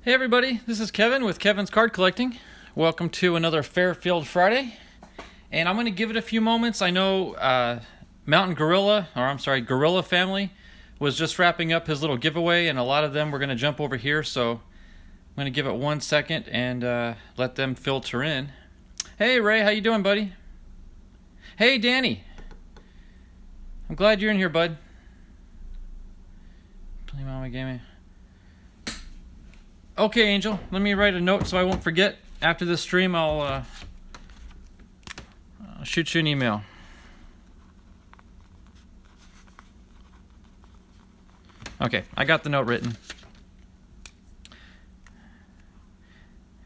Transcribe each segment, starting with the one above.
Hey everybody, this is Kevin with Kevin's Card Collecting. Welcome to another Fairfield Friday. And I'm going to give it a few moments. I know Gorilla Family was just wrapping up his little giveaway, and a lot of them were going to jump over here, so I'm going to give it 1 second and let them filter in. Hey Ray, how you doing, buddy? Hey Danny. I'm glad you're in here, bud. Play Mama Gaming. Okay, Angel, let me write a note so I won't forget. After this stream, I'll shoot you an email. Okay, I got the note written.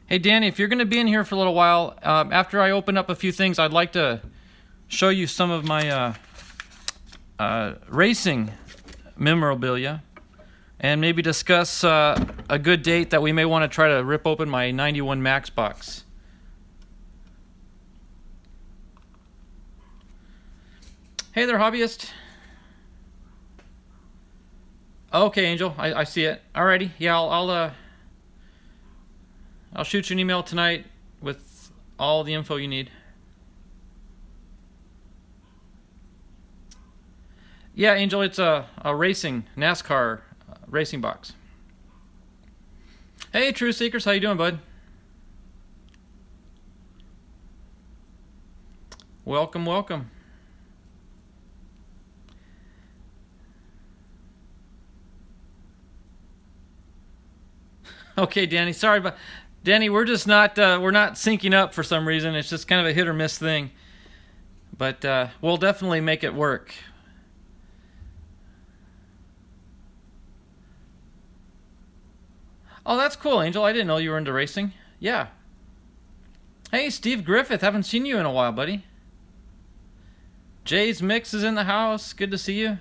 Hey, Danny, if you're going to be in here for a little while, after I open up a few things, I'd like to show you some of my racing memorabilia. And maybe discuss a good date that we may want to try to rip open my 91 Max box. Hey there, hobbyist. Okay, Angel, I see it. Alrighty, yeah, I'll shoot you an email tonight with all the info you need. Yeah, Angel, it's a racing NASCAR racing box. Hey, True Seekers, how you doing, bud? Welcome, welcome. Okay, Danny, sorry, but Danny, we're just not we're not syncing up for some reason. It's just kind of a hit or miss thing, but we'll definitely make it work. Oh, that's cool, Angel. I didn't know you were into racing. Yeah. Hey, Steve Griffith. Haven't seen you in a while, buddy. Jay's Mix is in the house. Good to see you.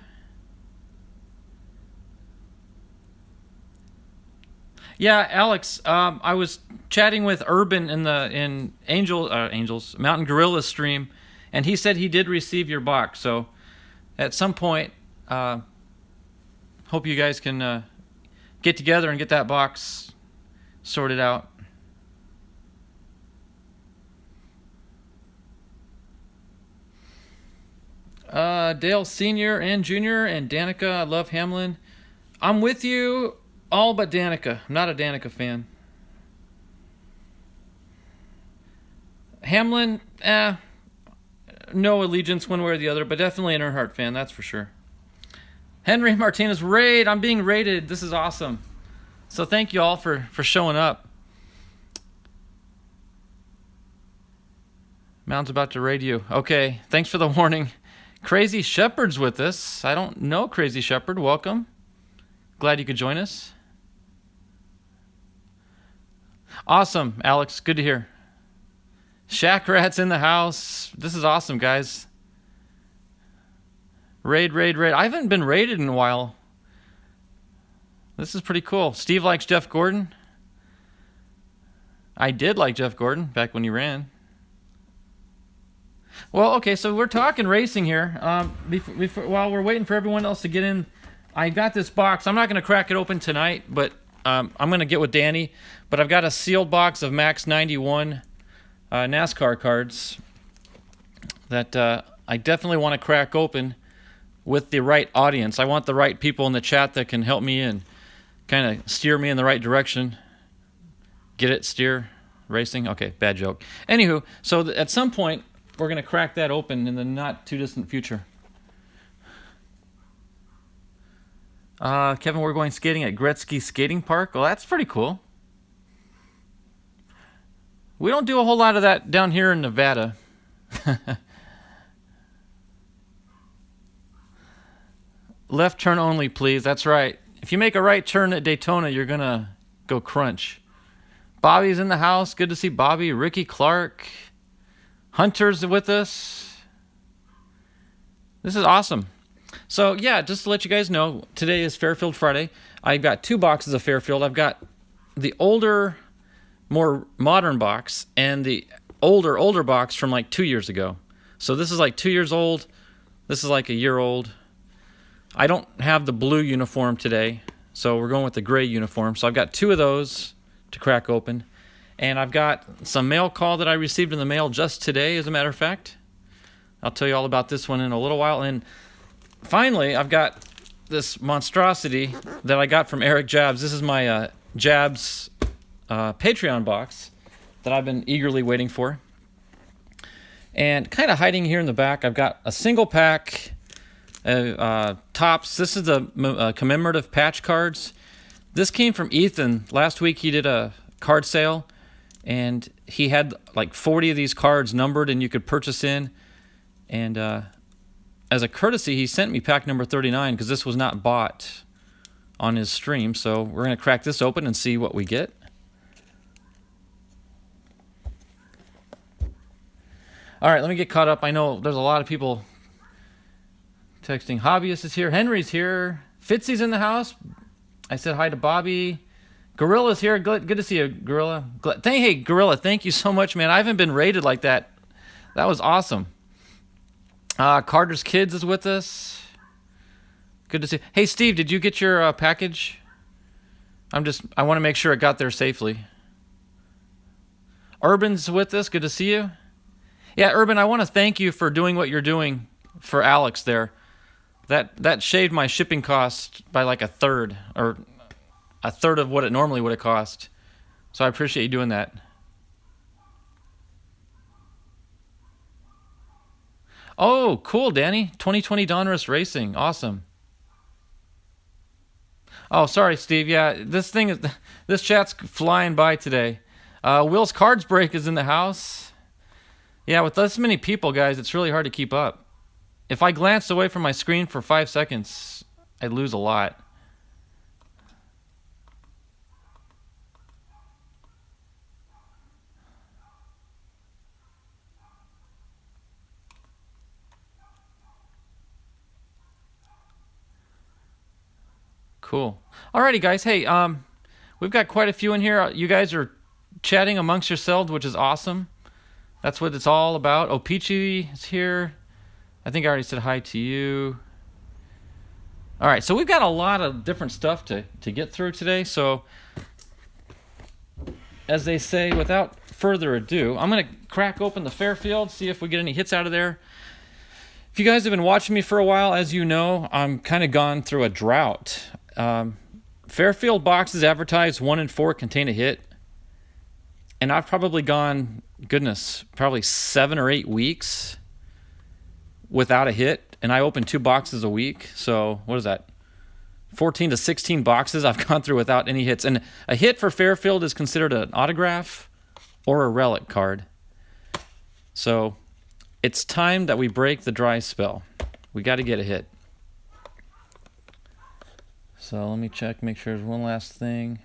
Yeah, Alex. I was chatting with Urban in Angel's Mountain Gorilla stream, and he said he did receive your box. So, at some point, hope you guys can get together and get that box sorted out. Dale Sr. and Jr. and Danica. I love Hamlin. I'm with you all but Danica. I'm not a Danica fan. Hamlin, no allegiance one way or the other, but definitely an Earnhardt fan, that's for sure. Henry Martinez, raid. I'm being raided. This is awesome. So thank you all for showing up. Mountain's about to raid you. Okay, thanks for the warning. Crazy Shepherd's with us. I don't know Crazy Shepherd. Welcome. Glad you could join us. Awesome, Alex. Good to hear. Shack Rat's in the house. This is awesome, guys. Raid. I haven't been raided in a while. This is pretty cool. Steve likes Jeff Gordon. I did like Jeff Gordon back when he ran. Well, okay, so we're talking racing here. While we're waiting for everyone else to get in, I got this box. I'm not going to crack it open tonight, but I'm going to get with Danny. But I've got a sealed box of Max 91 NASCAR cards that I definitely want to crack open with the right audience. I want the right people in the chat that can help me and kind of steer me in the right direction. Get it? Steer? Racing? Okay, bad joke. Anywho, so at some point, we're going to crack that open in the not too distant future. Kevin, we're going skating at Gretzky Skating Park. Well, that's pretty cool. We don't do a whole lot of that down here in Nevada. Left turn only, please. That's right. If you make a right turn at Daytona, you're going to go crunch. Bobby's in the house. Good to see Bobby. Ricky Clark. Hunter's with us. This is awesome. So, yeah, just to let you guys know, today is Fairfield Friday. I've got 2 boxes of Fairfield. I've got the older, more modern box and the older box from like 2 years ago. So this is like 2 years old. This is like a year old. I don't have the blue uniform today, so we're going with the gray uniform. So I've got 2 of those. to crack open. And I've got some mail call that I received in the mail just today, as a matter of fact. I'll tell you all about this one in a little while. And finally, I've got this monstrosity that I got from Eric Jabs. This is my Jabs Patreon box that I've been eagerly waiting for. And kind of hiding here in the back, I've got a single pack Topps. This is the commemorative patch cards. This came from Ethan. Last week he did a card sale, and he had like 40 of these cards numbered, and you could purchase in. And as a courtesy, he sent me pack number 39 because this was not bought on his stream. So we're going to crack this open and see what we get. All right, let me get caught up. I know there's a lot of people texting. Hobbyist is here. Henry's here. Fitzy's in the house. I said hi to Bobby. Gorilla's here. Good to see you, Gorilla. Hey, Gorilla, thank you so much, man. I haven't been rated like that. That was awesome. Carter's Kids is with us. Good to see. Hey, Steve, did you get your package? I want to make sure it got there safely. Urban's with us. Good to see you. Yeah, Urban, I want to thank you for doing what you're doing for Alex there. That shaved my shipping cost by like a third of what it normally would have cost. So I appreciate you doing that. Oh, cool, Danny. 2020 Donruss Racing. Awesome. Oh, sorry, Steve. Yeah, this chat's flying by today. Will's Cards Break is in the house. Yeah, with this many people, guys, it's really hard to keep up. If I glanced away from my screen for 5 seconds, I'd lose a lot. Cool. Alrighty, guys. Hey, we've got quite a few in here. You guys are chatting amongst yourselves, which is awesome. That's what it's all about. Oh, Peachy is here. I think I already said hi to you. All right, so we've got a lot of different stuff to get through today. So, as they say, without further ado, I'm going to crack open the Fairfield, see if we get any hits out of there. If you guys have been watching me for a while, as you know, I'm kind of gone through a drought. Fairfield boxes advertised 1 in 4 contain a hit. And I've probably gone, probably 7 or 8 weeks without a hit. And I open 2 boxes a week. So what is that? 14 to 16 boxes I've gone through without any hits. And a hit for Fairfield is considered an autograph or a relic card. So it's time that we break the dry spell. We got to get a hit. So let me check, make sure there's one last thing.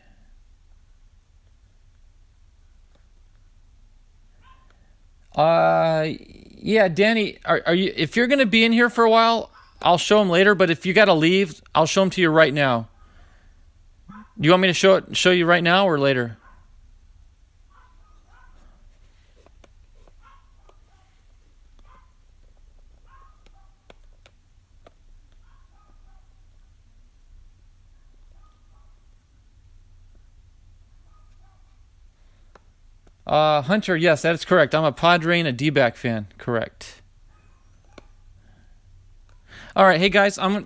Yeah, Danny, are you? If you're gonna be in here for a while, I'll show them later. But if you gotta leave, I'll show them to you right now. Do you want me to show you right now or later? Hunter, yes, that is correct. I'm a Padre and a D-back fan. Correct. All right, hey guys, I'm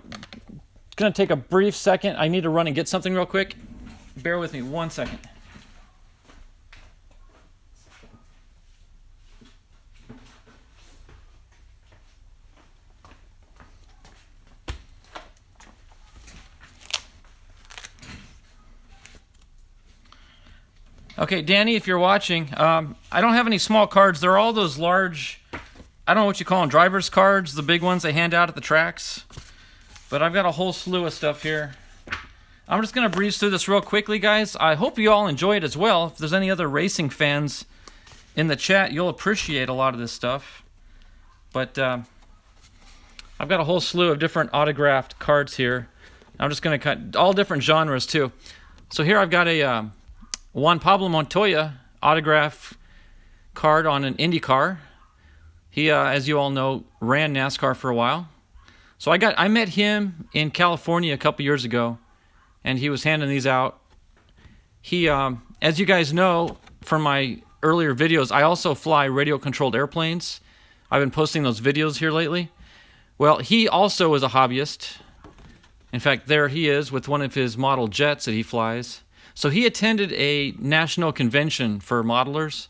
going to take a brief second. I need to run and get something real quick. Bear with me 1 second. Okay, Danny, if you're watching, I don't have any small cards. They're all those large, I don't know what you call them, driver's cards, the big ones they hand out at the tracks. But I've got a whole slew of stuff here. I'm just going to breeze through this real quickly, guys. I hope you all enjoy it as well. If there's any other racing fans in the chat, you'll appreciate a lot of this stuff. But I've got a whole slew of different autographed cards here. I'm just going to cut all different genres, too. So here I've got a Juan Pablo Montoya autograph card on an IndyCar. He, as you all know, ran NASCAR for a while. So I met him in California a couple years ago, and he was handing these out. He as you guys know from my earlier videos, I also fly radio-controlled airplanes. I've been posting those videos here lately. Well, he also is a hobbyist. In fact, there he is with one of his model jets that he flies. So he attended a national convention for modelers,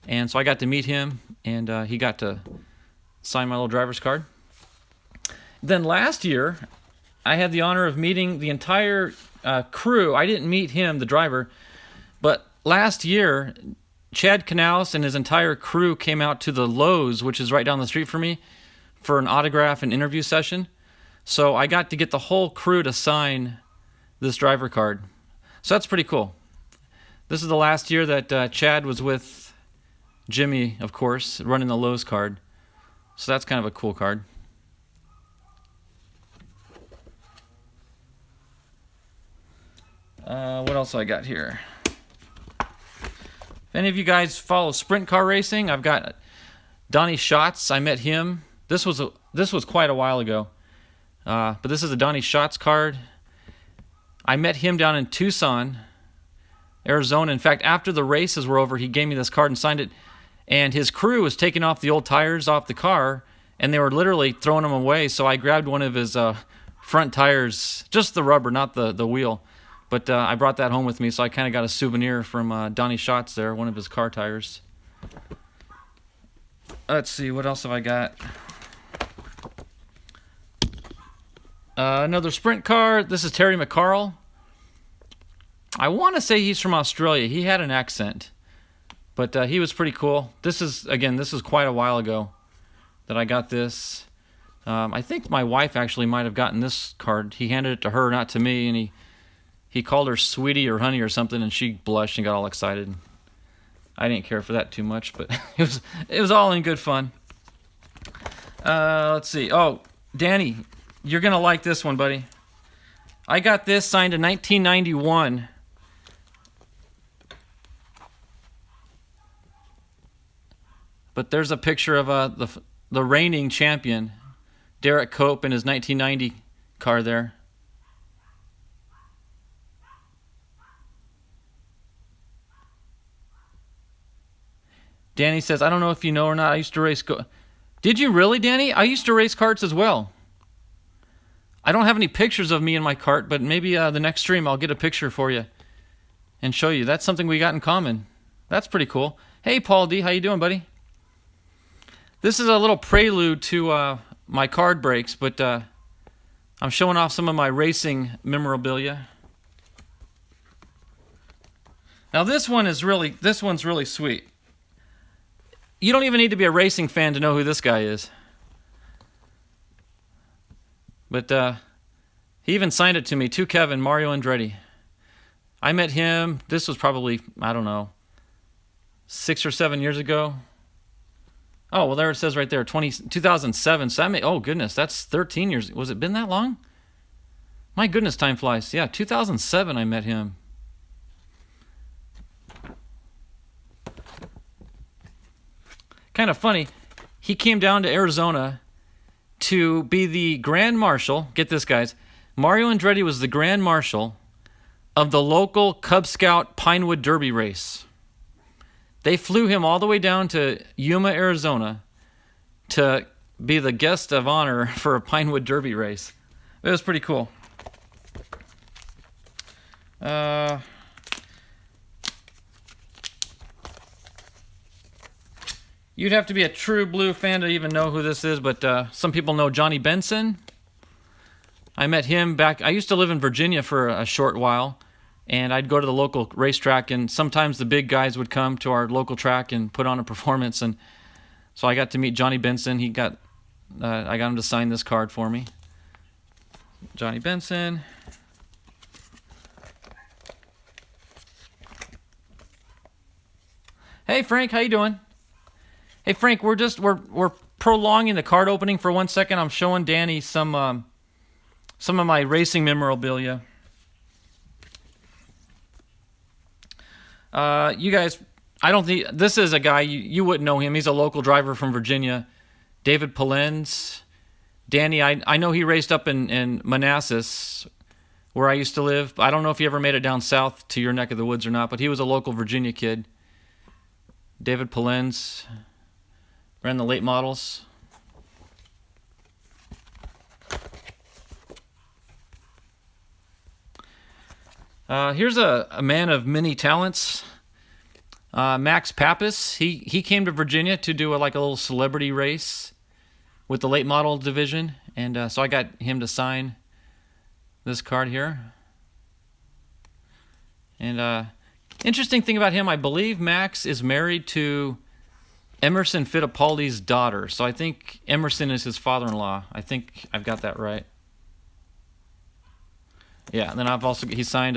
and so I got to meet him, and he got to sign my little driver's card. Then last year, I had the honor of meeting the entire crew. I didn't meet him, the driver, but last year, Chad Knaus and his entire crew came out to the Lowe's, which is right down the street from me, for an autograph and interview session. So I got to get the whole crew to sign this driver card. So that's pretty cool. This is the last year that Chad was with Jimmy, of course, running the Lowe's card. So that's kind of a cool card. What else I got here? If any of you guys follow sprint car racing, I've got Donnie Schatz. I met him. This was quite a while ago. But this is a Donnie Schatz card. I met him down in Tucson, Arizona. In fact, after the races were over, he gave me this card and signed it. And his crew was taking off the old tires off the car, and they were literally throwing them away. So I grabbed one of his front tires, just the rubber, not the wheel. But I brought that home with me, so I kind of got a souvenir from Donnie Schatz there, one of his car tires. Let's see, what else have I got? Another sprint car. This is Terry McCarl. I want to say he's from Australia. He had an accent, but he was pretty cool. This is quite a while ago that I got this. I think my wife actually might have gotten this card. He handed it to her, not to me, and he called her sweetie or honey or something, and she blushed and got all excited. I didn't care for that too much, but it was all in good fun. Let's see. Oh, Danny, you're going to like this one, buddy. I got this signed in 1991. But there's a picture of the reigning champion, Derek Cope, in his 1990 car there. Danny says, I don't know if you know or not, I used to race... Did you really, Danny? I used to race karts as well. I don't have any pictures of me in my kart, but maybe the next stream I'll get a picture for you and show you. That's something we got in common. That's pretty cool. Hey, Paul D, how you doing, buddy? This is a little prelude to my card breaks, but I'm showing off some of my racing memorabilia. Now this one's really sweet. You don't even need to be a racing fan to know who this guy is. But he even signed it to me, to Kevin, Mario Andretti. I met him, this was probably, I don't know, 6 or 7 years ago. Oh, well, there it says right there, 2007. So oh, goodness, that's 13 years. Was it been that long? My goodness, time flies. Yeah, 2007 I met him. Kind of funny. He came down to Arizona to be the Grand Marshal. Get this, guys. Mario Andretti was the Grand Marshal of the local Cub Scout Pinewood Derby race. They flew him all the way down to Yuma, Arizona to be the guest of honor for a Pinewood Derby race. It was pretty cool. You'd have to be a true blue fan to even know who this is, but some people know Johnny Benson. I met him back... I used to live in Virginia for a short while, and I'd go to the local racetrack, and sometimes the big guys would come to our local track and put on a performance, and so I got to meet Johnny Benson. I got him to sign this card for me. Johnny Benson. Hey, Frank, how you doing? Hey, Frank, we're prolonging the card opening for 1 second. I'm showing Danny some of my racing memorabilia. You guys, I don't think this is a guy you wouldn't know him. He's a local driver from Virginia, David Polens. Danny, I know he raced up in Manassas where I used to live. I don't know if he ever made it down south to your neck of the woods or not, but he was a local Virginia kid. David Polens ran the late models. Here's a man of many talents. Max Pappas. He came to Virginia to do like a little celebrity race with the late model division, and so I got him to sign this card here. And interesting thing about him, I believe Max is married to Emerson Fittipaldi's daughter. So I think Emerson is his father-in-law. I think I've got that right. Yeah, and then he signed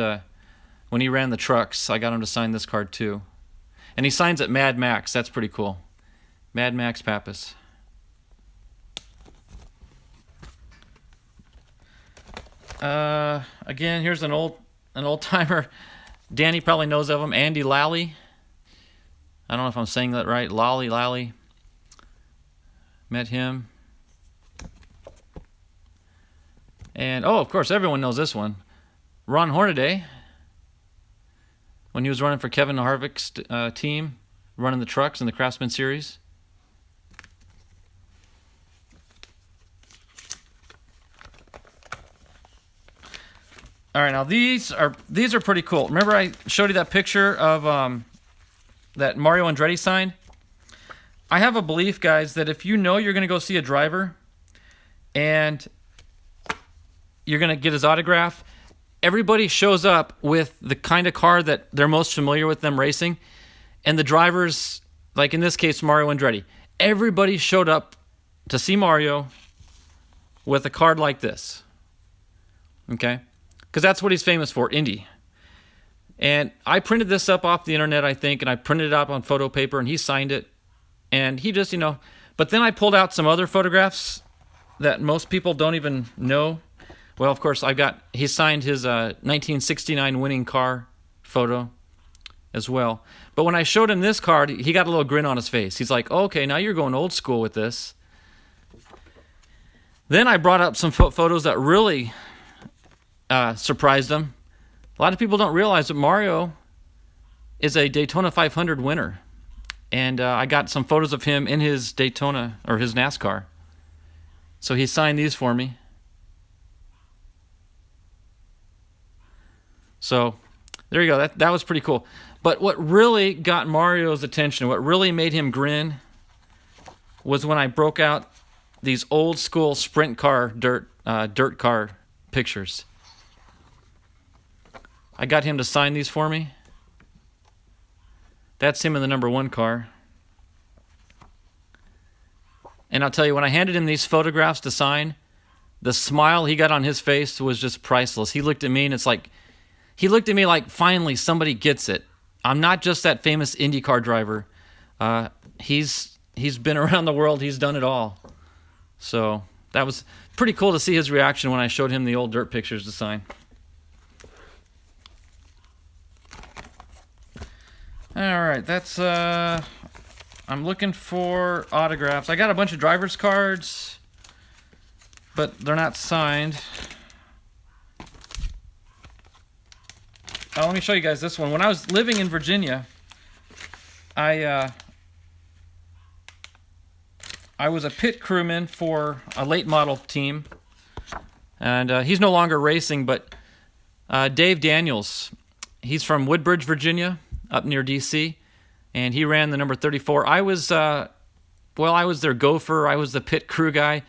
when he ran the trucks, I got him to sign this card too. And he signs at Mad Max. That's pretty cool. Mad Max Pappas. Again, here's an old timer. Danny probably knows of him. Andy Lally. I don't know if I'm saying that right. Lally. Met him. And, of course, everyone knows this one. Ron Hornaday. When he was running for Kevin Harvick's team, running the trucks in the Craftsman Series. All right, now these are pretty cool. Remember I showed you that picture of that Mario Andretti signed? I have a belief, guys, that if you know you're going to go see a driver and you're going to get his autograph, everybody shows up with the kind of car that they're most familiar with them racing. And the drivers, like in this case, Mario Andretti, everybody showed up to see Mario with a card like this. Okay? Because that's what he's famous for, Indy. And I printed this up off the internet, I think, and I printed it up on photo paper, and he signed it. And he just, but then I pulled out some other photographs that most people don't even know. Well, of course, he signed his 1969 winning car photo as well. But when I showed him this card, he got a little grin on his face. He's like, okay, now you're going old school with this. Then I brought up some photos that really surprised him. A lot of people don't realize that Mario is a Daytona 500 winner. And I got some photos of him in his Daytona, or his NASCAR. So he signed these for me. So there you go. That was pretty cool. But what really got Mario's attention, what really made him grin, was when I broke out these old school sprint car dirt car pictures. I got him to sign these for me. That's him in the number 1 car. And I'll tell you, when I handed him these photographs to sign, the smile he got on his face was just priceless. He looked at me, and it's like, he looked at me like, finally, somebody gets it. I'm not just that famous IndyCar driver. He's been around the world. He's done it all. So that was pretty cool to see his reaction when I showed him the old dirt pictures to sign. All right, that's I'm looking for autographs. I got a bunch of driver's cards, but they're not signed. Let me show you guys this one. When I was living in Virginia, I was a pit crewman for a late model team, and he's no longer racing, but Dave Daniels, he's from Woodbridge, Virginia, up near D.C., and he ran the number 34. I was their gopher. I was the pit crew guy,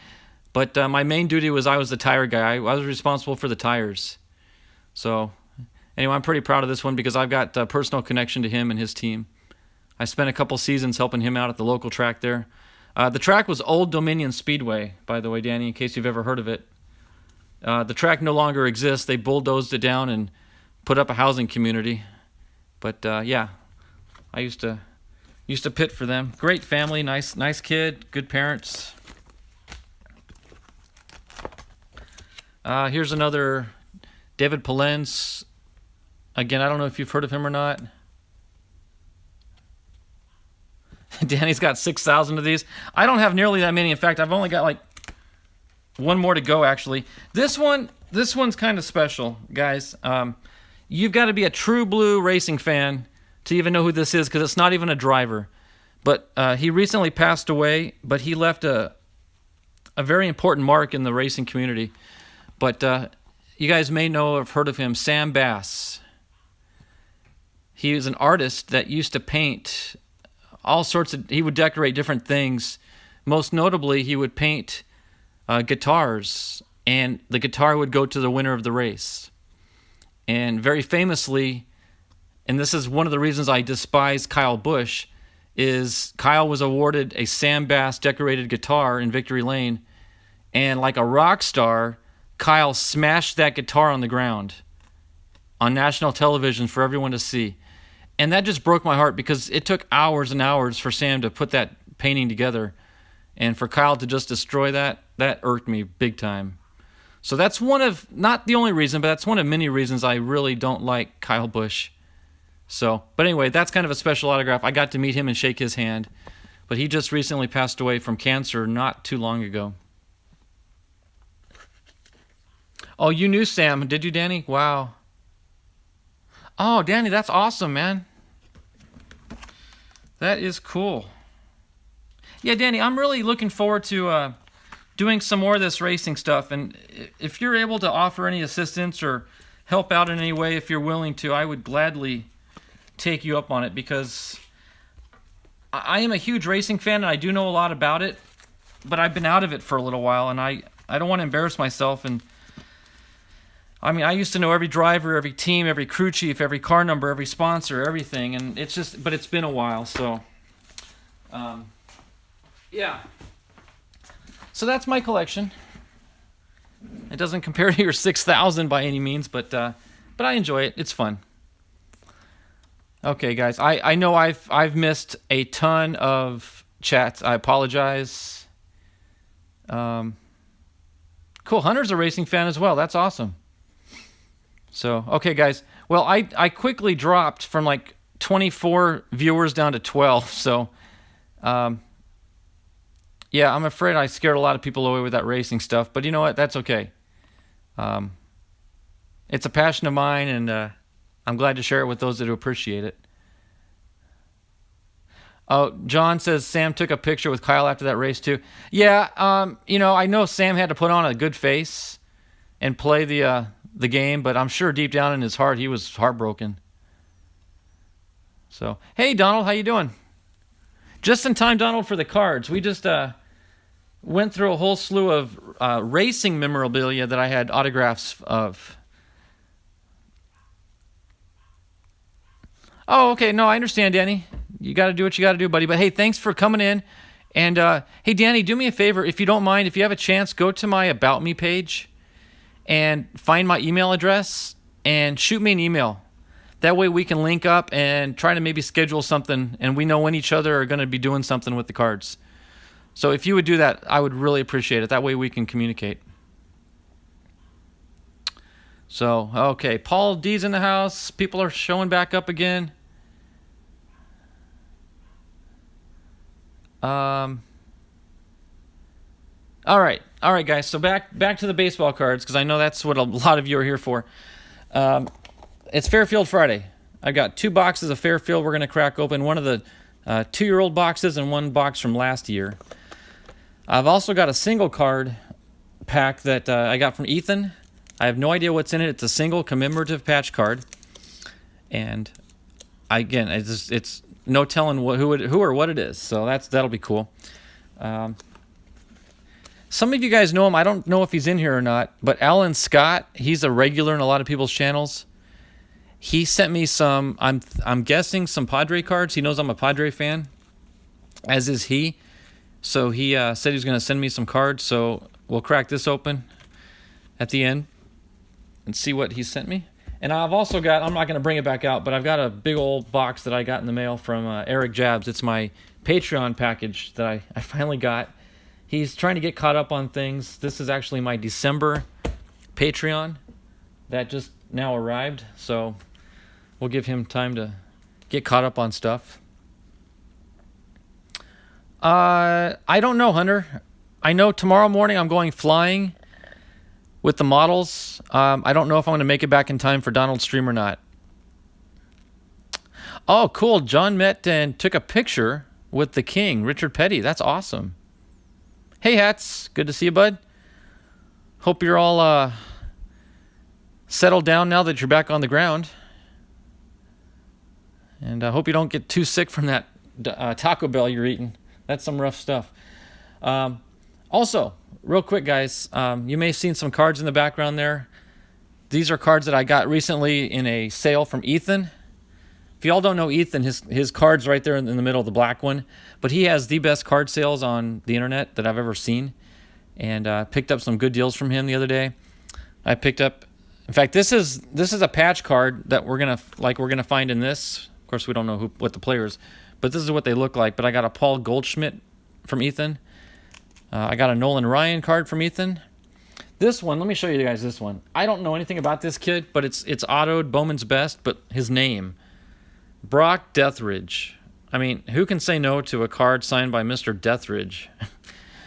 but my main duty was I was the tire guy. I was responsible for the tires. So anyway, I'm pretty proud of this one because I've got a personal connection to him and his team. I spent a couple seasons helping him out at the local track there. The track was Old Dominion Speedway, by the way, Danny, in case you've ever heard of it. The track no longer exists. They bulldozed it down and put up a housing community. But yeah, I used to pit for them. Great family, nice kid, good parents. Here's another David Polens. Again, I don't know if you've heard of him or not. Danny's got 6,000 of these. I don't have nearly that many. In fact, I've only got like one more to go, actually. This one this one's kind of special, guys. You've got to be a true blue racing fan to even know who this is, because it's not even a driver. But he recently passed away, but he left a very important mark in the racing community. But you guys may know or have heard of him, Sam Bass. He was an artist that used to paint all sorts of... He would decorate different things. Most notably, he would paint guitars, and the guitar would go to the winner of the race. And very famously, and this is one of the reasons I despise Kyle Busch, is Kyle was awarded a Sam Bass decorated guitar in Victory Lane, and like a rock star, Kyle smashed that guitar on the ground on national television for everyone to see. And that just broke my heart, because it took hours and hours for Sam to put that painting together. And for Kyle to just destroy that irked me big time. So that's one of, not the only reason, but that's one of many reasons I really don't like Kyle Busch. So, but anyway, that's kind of a special autograph. I got to meet him and shake his hand. But he just recently passed away from cancer not too long ago. Oh, you knew Sam, did you, Danny? Wow. Oh, Danny, that's awesome, man. That is cool. Yeah, Danny, I'm really looking forward to doing some more of this racing stuff. And if you're able to offer any assistance or help out in any way, if you're willing to, I would gladly take you up on it, because I am a huge racing fan and I do know a lot about it, but I've been out of it for a little while, and I don't want to embarrass myself. And I mean, I used to know every driver, every team, every crew chief, every car number, every sponsor, everything, and it's just, but it's been a while, so yeah. So that's my collection. It doesn't compare to your 6,000 by any means, but I enjoy it. It's fun. Okay, guys, I know I've missed a ton of chats. I apologize. Cool. Hunter's a racing fan as well. That's awesome. So, okay, guys. Well, I quickly dropped from like 24 viewers down to 12. So, yeah, I'm afraid I scared a lot of people away with that racing stuff. But you know what? That's okay. It's a passion of mine, and I'm glad to share it with those that appreciate it. Oh, John says Sam took a picture with Kyle after that race too. Yeah, you know, I know Sam had to put on a good face and play the game, but I'm sure deep down in his heart he was heartbroken. So, hey Donald, how you doing? Just in time, Donald, for the cards. We just went through a whole slew of racing memorabilia that I had autographs of. Oh, okay. No, I understand, Danny. You got to do what you got to do, buddy. But hey, thanks for coming in. And hey, Danny, do me a favor. If you don't mind, if you have a chance, go to my About Me page and find my email address and shoot me an email. That way we can link up and try to maybe schedule something, and we know when each other are going to be doing something with the cards. So if you would do that, I would really appreciate it. That way we can communicate. So, okay, Paul D's in the house. People are showing back up again. All right, guys. So back to the baseball cards, because I know that's what a lot of you are here for. It's Fairfield Friday. I got 2 boxes of Fairfield we're going to crack open. One of the 2-year-old boxes and one box from last year. I've also got a single card pack that I got from Ethan. I have no idea what's in it. It's a single commemorative patch card. And again, it's no telling who or what it is. So that'll be cool. Some of you guys know him. I don't know if he's in here or not, but Alan Scott, he's a regular in a lot of people's channels. He sent me some, I'm guessing some Padre cards. He knows I'm a Padre fan, as is he. So he said he was going to send me some cards. So we'll crack this open at the end and see what he sent me. And I've also got, I'm not going to bring it back out, but I've got a big old box that I got in the mail from Eric Jabs. It's my Patreon package that I finally got. He's trying to get caught up on things. This is actually my December Patreon that just now arrived. So we'll give him time to get caught up on stuff. I don't know, Hunter. I know tomorrow morning I'm going flying with the models. I don't know if I'm going to make it back in time for Donald's stream or not. Oh, cool. John met and took a picture with the king, Richard Petty. That's awesome. Hey, Hats. Good to see you, bud. Hope you're all settled down now that you're back on the ground. And I hope you don't get too sick from that Taco Bell you're eating. That's some rough stuff. Also, real quick, guys, you may have seen some cards in the background there. These are cards that I got recently in a sale from Ethan. If y'all don't know Ethan, his card's right there in the middle of the black one. But he has the best card sales on the internet that I've ever seen. And picked up some good deals from him the other day. I picked up, in fact, this is a patch card that we're gonna find in this. Of course, we don't know what the player is, but this is what they look like. But I got a Paul Goldschmidt from Ethan. I got a Nolan Ryan card from Ethan. This one, let me show you guys this one. I don't know anything about this kid, but it's autoed Bowman's Best, but his name, Brock Deathridge. I mean, who can say no to a card signed by Mr. Deathridge?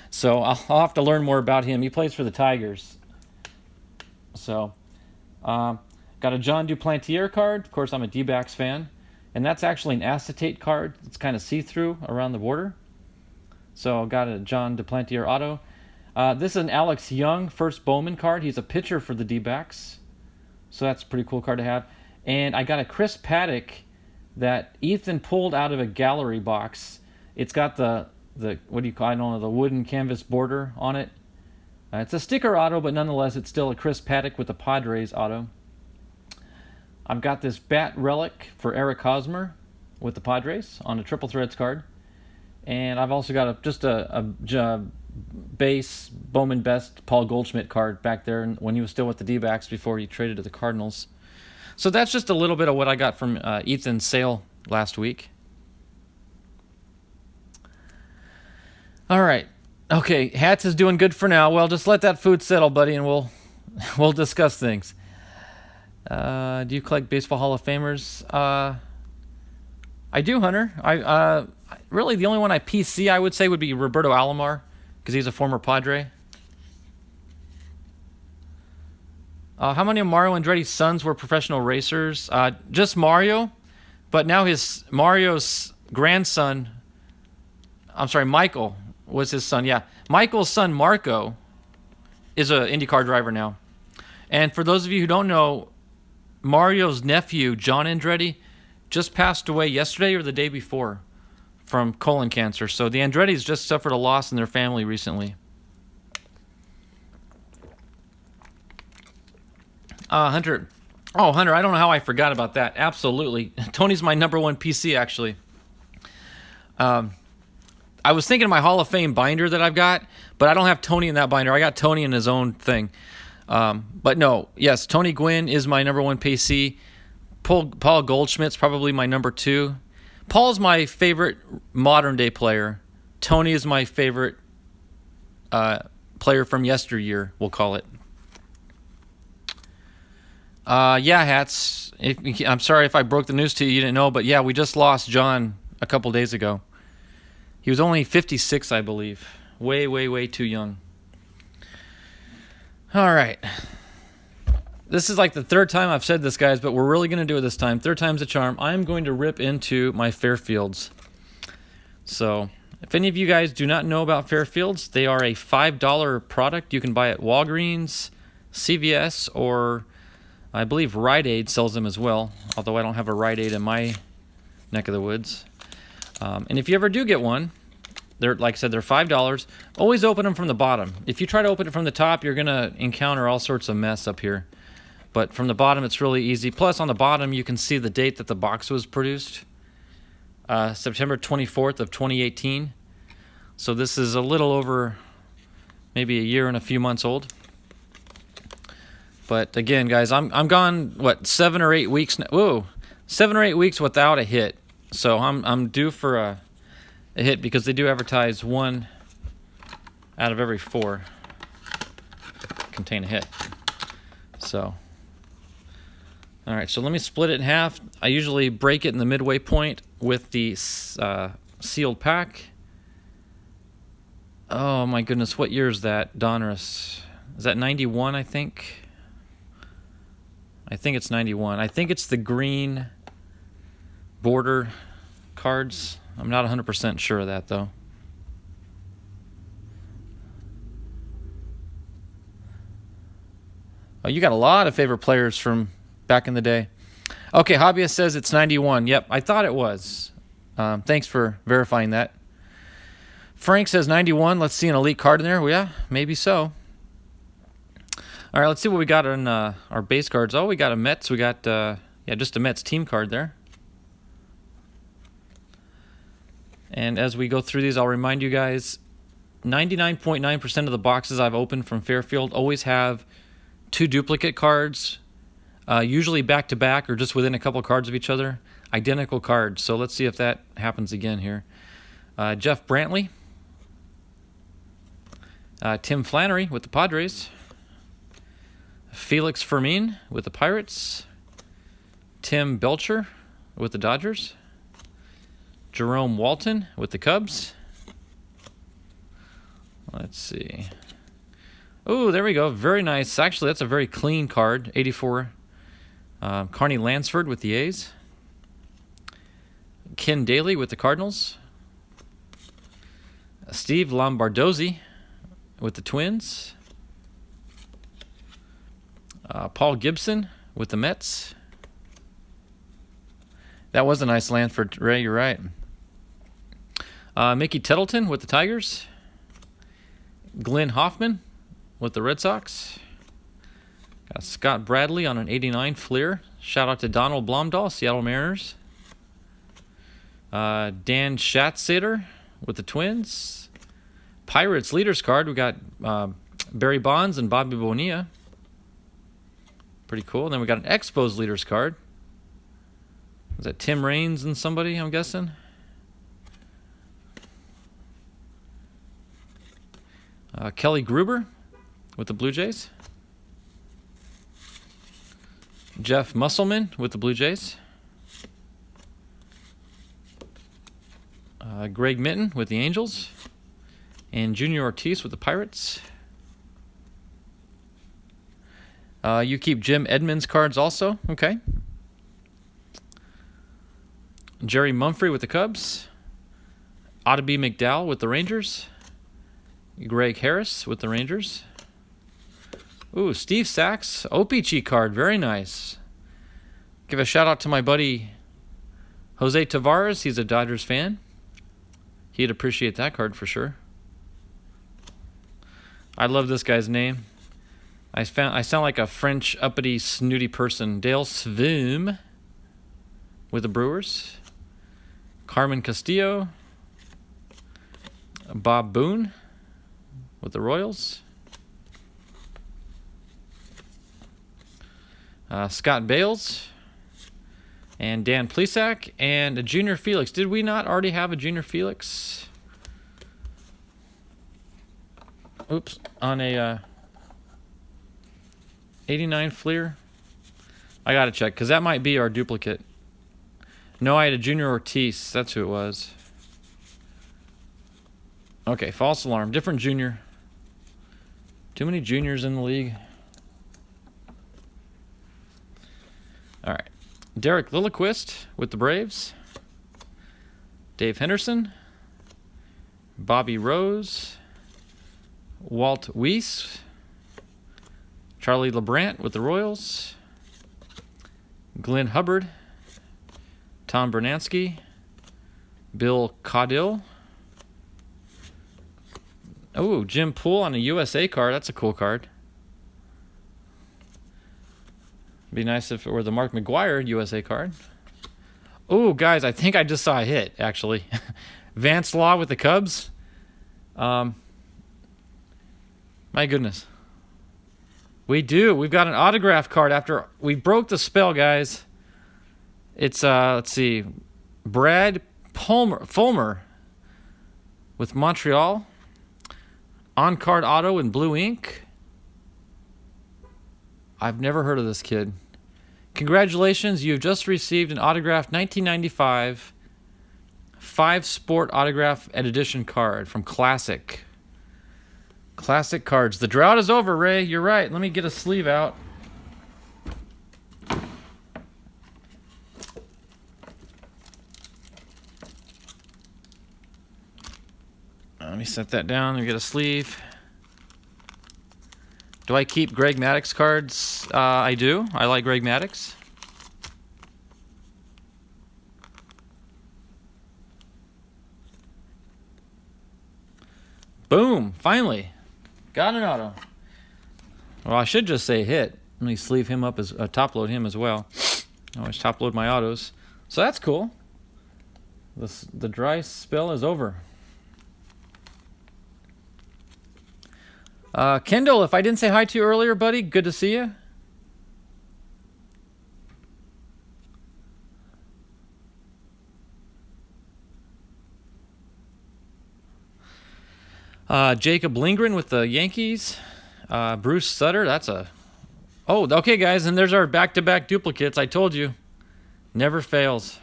So I'll have to learn more about him. He plays for the Tigers. So, got a John Duplantier card. Of course, I'm a D-backs fan. And that's actually an acetate card. It's kind of see-through around the border. So got a John Duplantier auto. This is an Alex Young first Bowman card. He's a pitcher for the D-backs. So that's a pretty cool card to have. And I got a Chris Paddock that Ethan pulled out of a gallery box. It's got the what do you call it? I don't know, the wooden canvas border on it. It's a sticker auto, but nonetheless, it's still a Chris Paddock with the Padres auto. I've got this Bat Relic for Eric Hosmer with the Padres on a Triple Threads card. And I've also got just a base Bowman Best Paul Goldschmidt card back there when he was still with the D-backs before he traded to the Cardinals. So that's just a little bit of what I got from Ethan's sale last week. All right. Okay, Hats is doing good for now. Well, just let that food settle, buddy, and we'll discuss things. Do you collect Baseball Hall of Famers? I do, Hunter. I really the only one I PC I would say would be Roberto Alomar because he's a former Padre. How many of Mario Andretti's sons were professional racers? Just Mario, but now Mario's grandson. I'm sorry, Michael was his son. Yeah, Michael's son Marco is an IndyCar driver now. And for those of you who don't know, Mario's nephew John Andretti just passed away yesterday or the day before from colon cancer. So the Andrettis just suffered a loss in their family recently. Hunter. Oh, Hunter, I don't know how I forgot about that. Absolutely. Tony's my #1 PC, actually. I was thinking of my Hall of Fame binder that I've got, but I don't have Tony in that binder. I got Tony in his own thing. But no, yes, Tony Gwynn is my #1 PC. Paul Goldschmidt's probably my #2. Paul's my favorite modern-day player. Tony is my favorite player from yesteryear, we'll call it. Yeah, Hats. I'm sorry if I broke the news to you. You didn't know, but yeah, we just lost John a couple days ago. He was only 56, I believe. Way, way, way too young. All right. This is like the third time I've said this, guys, but we're really going to do it this time. Third time's a charm. I'm going to rip into my Fairfields. So, if any of you guys do not know about Fairfields, they are a $5 product you can buy at Walgreens, CVS, or I believe Rite Aid sells them as well, although I don't have a Rite Aid in my neck of the woods. And if you ever do get one, they're, like I said, they're $5. Always open them from the bottom. If you try to open it from the top, you're going to encounter all sorts of mess up here. But from the bottom, it's really easy. Plus, on the bottom, you can see the date that the box was produced. September 24th of 2018. So this is a little over maybe a year and a few months old. But again, guys, I'm gone, what, 7 or 8 weeks now? Whoa, 7 or 8 weeks without a hit. So I'm due for a hit because they do advertise 1 out of every 4 contain a hit. So, all right, so let me split it in half. I usually break it in the midway point with the sealed pack. Oh my goodness, what year is that? Donruss. Is that 91, I think? I think it's 91. I think it's the green border cards. I'm not 100% sure of that, though. Oh, you got a lot of favorite players from back in the day. Okay, Hobbyist says it's 91. Yep, I thought it was. Thanks for verifying that. Frank says 91. Let's see an elite card in there. Well, yeah, maybe so. All right, let's see what we got on our base cards. Oh, we got a Mets. We got, just a Mets team card there. And as we go through these, I'll remind you guys, 99.9% of the boxes I've opened from Fairfield always have 2 duplicate cards, usually back-to-back or just within a couple cards of each other. Identical cards. So let's see if that happens again here. Jeff Brantley. Tim Flannery with the Padres. Felix Fermin with the Pirates. Tim Belcher with the Dodgers. Jerome Walton with the Cubs. Let's see. Oh, there we go. Very nice. Actually, that's a very clean card. 84. Carney Lansford with the A's. Ken Daly with the Cardinals. Steve Lombardozzi with the Twins. Paul Gibson with the Mets. That was a nice Lansford, Ray. You're right. Mickey Tettleton with the Tigers. Glenn Hoffman with the Red Sox. Got Scott Bradley on an 89 Fleer. Shout out to Donald Blomdahl, Seattle Mariners. Dan Schatzeder with the Twins. Pirates leaders card. We got Barry Bonds and Bobby Bonilla. Pretty cool. And then we got an Expos leaders card. Is that Tim Raines and somebody, I'm guessing? Kelly Gruber with the Blue Jays. Jeff Musselman with the Blue Jays. Greg Minton with the Angels. And Junior Ortiz with the Pirates. You keep Jim Edmonds cards also. Okay. Jerry Mumphrey with the Cubs. Ottoby McDowell with the Rangers. Greg Harris with the Rangers. Ooh, Steve Sachs, OPG card, very nice. Give a shout out to my buddy Jose Tavares. He's a Dodgers fan. He'd appreciate that card for sure. I love this guy's name. I sound like a French uppity snooty person. Dale Svoom with the Brewers. Carmen Castillo. Bob Boone with the Royals. Scott Bales. And Dan Plesac. And a Junior Felix. Did we not already have a Junior Felix? Oops. On a 89 Fleer. I got to check because that might be our duplicate. No, I had a Junior Ortiz. That's who it was. Okay, false alarm. Different junior. Too many juniors in the league. All right. Derek Lilliquist with the Braves. Dave Henderson. Bobby Rose. Walt Weiss. Charlie LeBrant with the Royals. Glenn Hubbard. Tom Bernansky. Bill Caudill. Oh, Jim Poole on a USA card. That's a cool card. Be nice if it were the Mark McGwire USA card. Oh, guys, I think I just saw a hit, actually. Vance Law with the Cubs. My goodness. We do. We've got an autograph card after we broke the spell, guys. It's, let's see, Brad Fulmer with Montreal. On-card auto in blue ink. I've never heard of this kid. Congratulations, you've just received an autographed 1995 5 Sport autograph edition card from Classic. Classic cards. The drought is over, Ray. You're right. Let me get a sleeve out. Let me set that down. Let me get a sleeve. Do I keep Greg Maddux cards? I do. I like Greg Maddux. Boom! Finally, got an auto. Well, I should just say hit. Let me sleeve him up as top load him as well. I always top load my autos, so that's cool. The dry spell is over. Kendall, if I didn't say hi to you earlier, buddy, good to see you. Jacob Lindgren with the Yankees. Bruce Sutter, that's a... Oh, okay, guys, and there's our back-to-back duplicates. I told you. Never fails.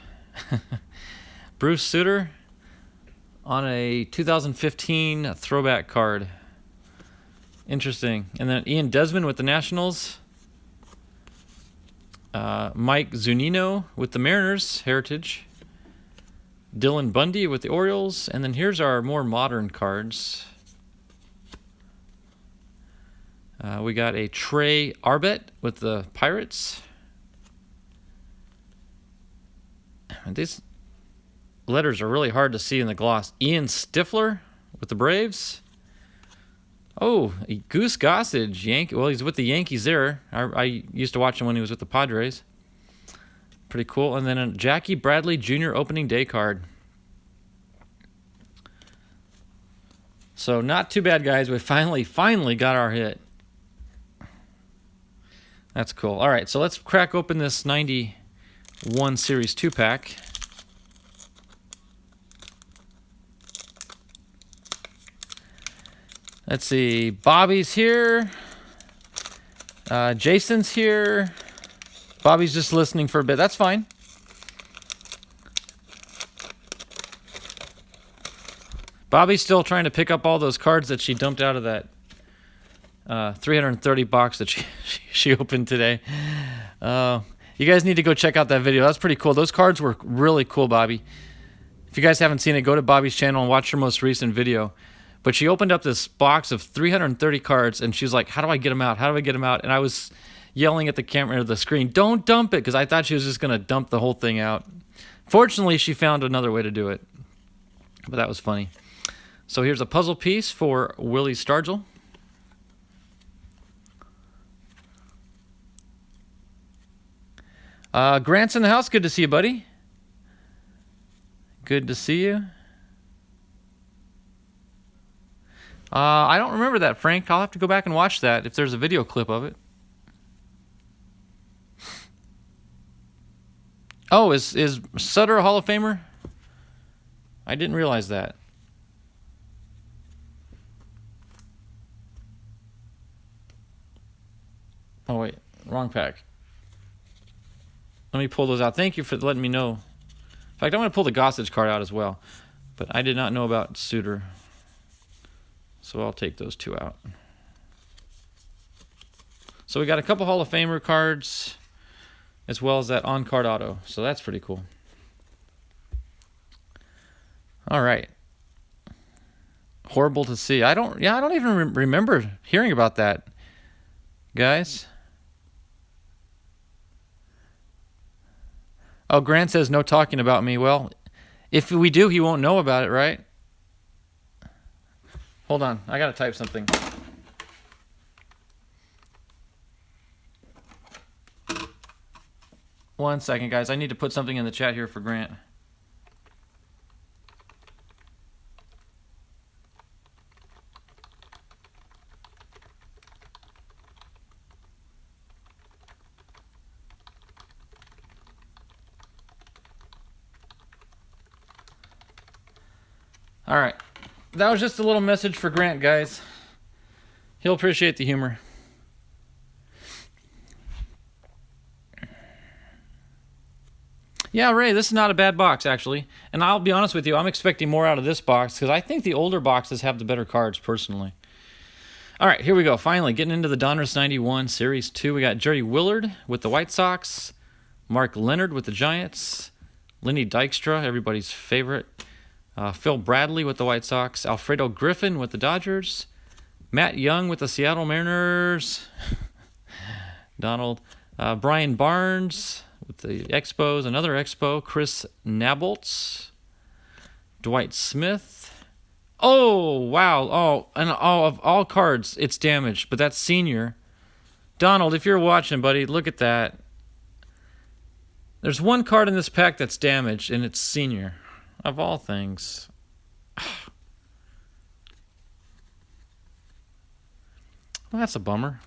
Bruce Sutter on a 2015 throwback card. Interesting. And then Ian Desmond with the Nationals. Mike Zunino with the Mariners, Heritage. Dylan Bundy with the Orioles. And then here's our more modern cards. We got a Trey Arbet with the Pirates. And these letters are really hard to see in the gloss. Ian Stifler with the Braves. Oh, Goose Gossage, Yankee. Well, he's with the Yankees there. I used to watch him when he was with the Padres. Pretty cool. And then a Jackie Bradley Jr. opening day card. So not too bad, guys. We finally got our hit. That's cool. All right, so let's crack open this 91 Series 2-pack. Let's see. Bobby's here. Jason's here. Bobby's just listening for a bit. That's fine. Bobby's still trying to pick up all those cards that she dumped out of that 330 box that she opened today. You guys need to go check out that video. That's pretty cool. Those cards were really cool, Bobby. If you guys haven't seen it, go to Bobby's channel and watch her most recent video. But she opened up this box of 330 cards, and she was like, how do I get them out? How do I get them out? And I was yelling at the camera or the screen, don't dump it, because I thought she was just going to dump the whole thing out. Fortunately, she found another way to do it. But that was funny. So here's a puzzle piece for Willie Stargell. Grant's in the house. Good to see you, buddy. Good to see you. I don't remember that, Frank. I'll have to go back and watch that if there's a video clip of it. Oh, is Sutter a Hall of Famer? I didn't realize that. Oh, wait. Wrong pack. Let me pull those out. Thank you for letting me know. In fact, I'm going to pull the Gossage card out as well. But I did not know about Sutter. So I'll take those two out. So we got a couple Hall of Famer cards as well as that on-card auto. So that's pretty cool. All right. Horrible to see. I don't even remember hearing about that, guys. Oh, Grant says no talking about me. Well, if we do, he won't know about it, right? Hold on. I got to type something. One second, guys. I need to put something in the chat here for Grant. All right. That was just a little message for Grant, guys. He'll appreciate the humor. Yeah, Ray, this is not a bad box, actually. And I'll be honest with you, I'm expecting more out of this box because I think the older boxes have the better cards, personally. All right, here we go. Finally, getting into the Donruss 91 Series 2. We got Jerry Willard with the White Sox, Mark Leonard with the Giants, Lenny Dykstra, everybody's favorite, Phil Bradley with the White Sox, Alfredo Griffin with the Dodgers, Matt Young with the Seattle Mariners, Donald, Brian Barnes with the Expos, another Expo, Chris Nabolts, Dwight Smith. Oh, wow. Oh, and of all cards, it's damaged, but that's senior. Donald, if you're watching, buddy, look at that. There's one card in this pack that's damaged, and it's senior. Of all things. Well, that's a bummer.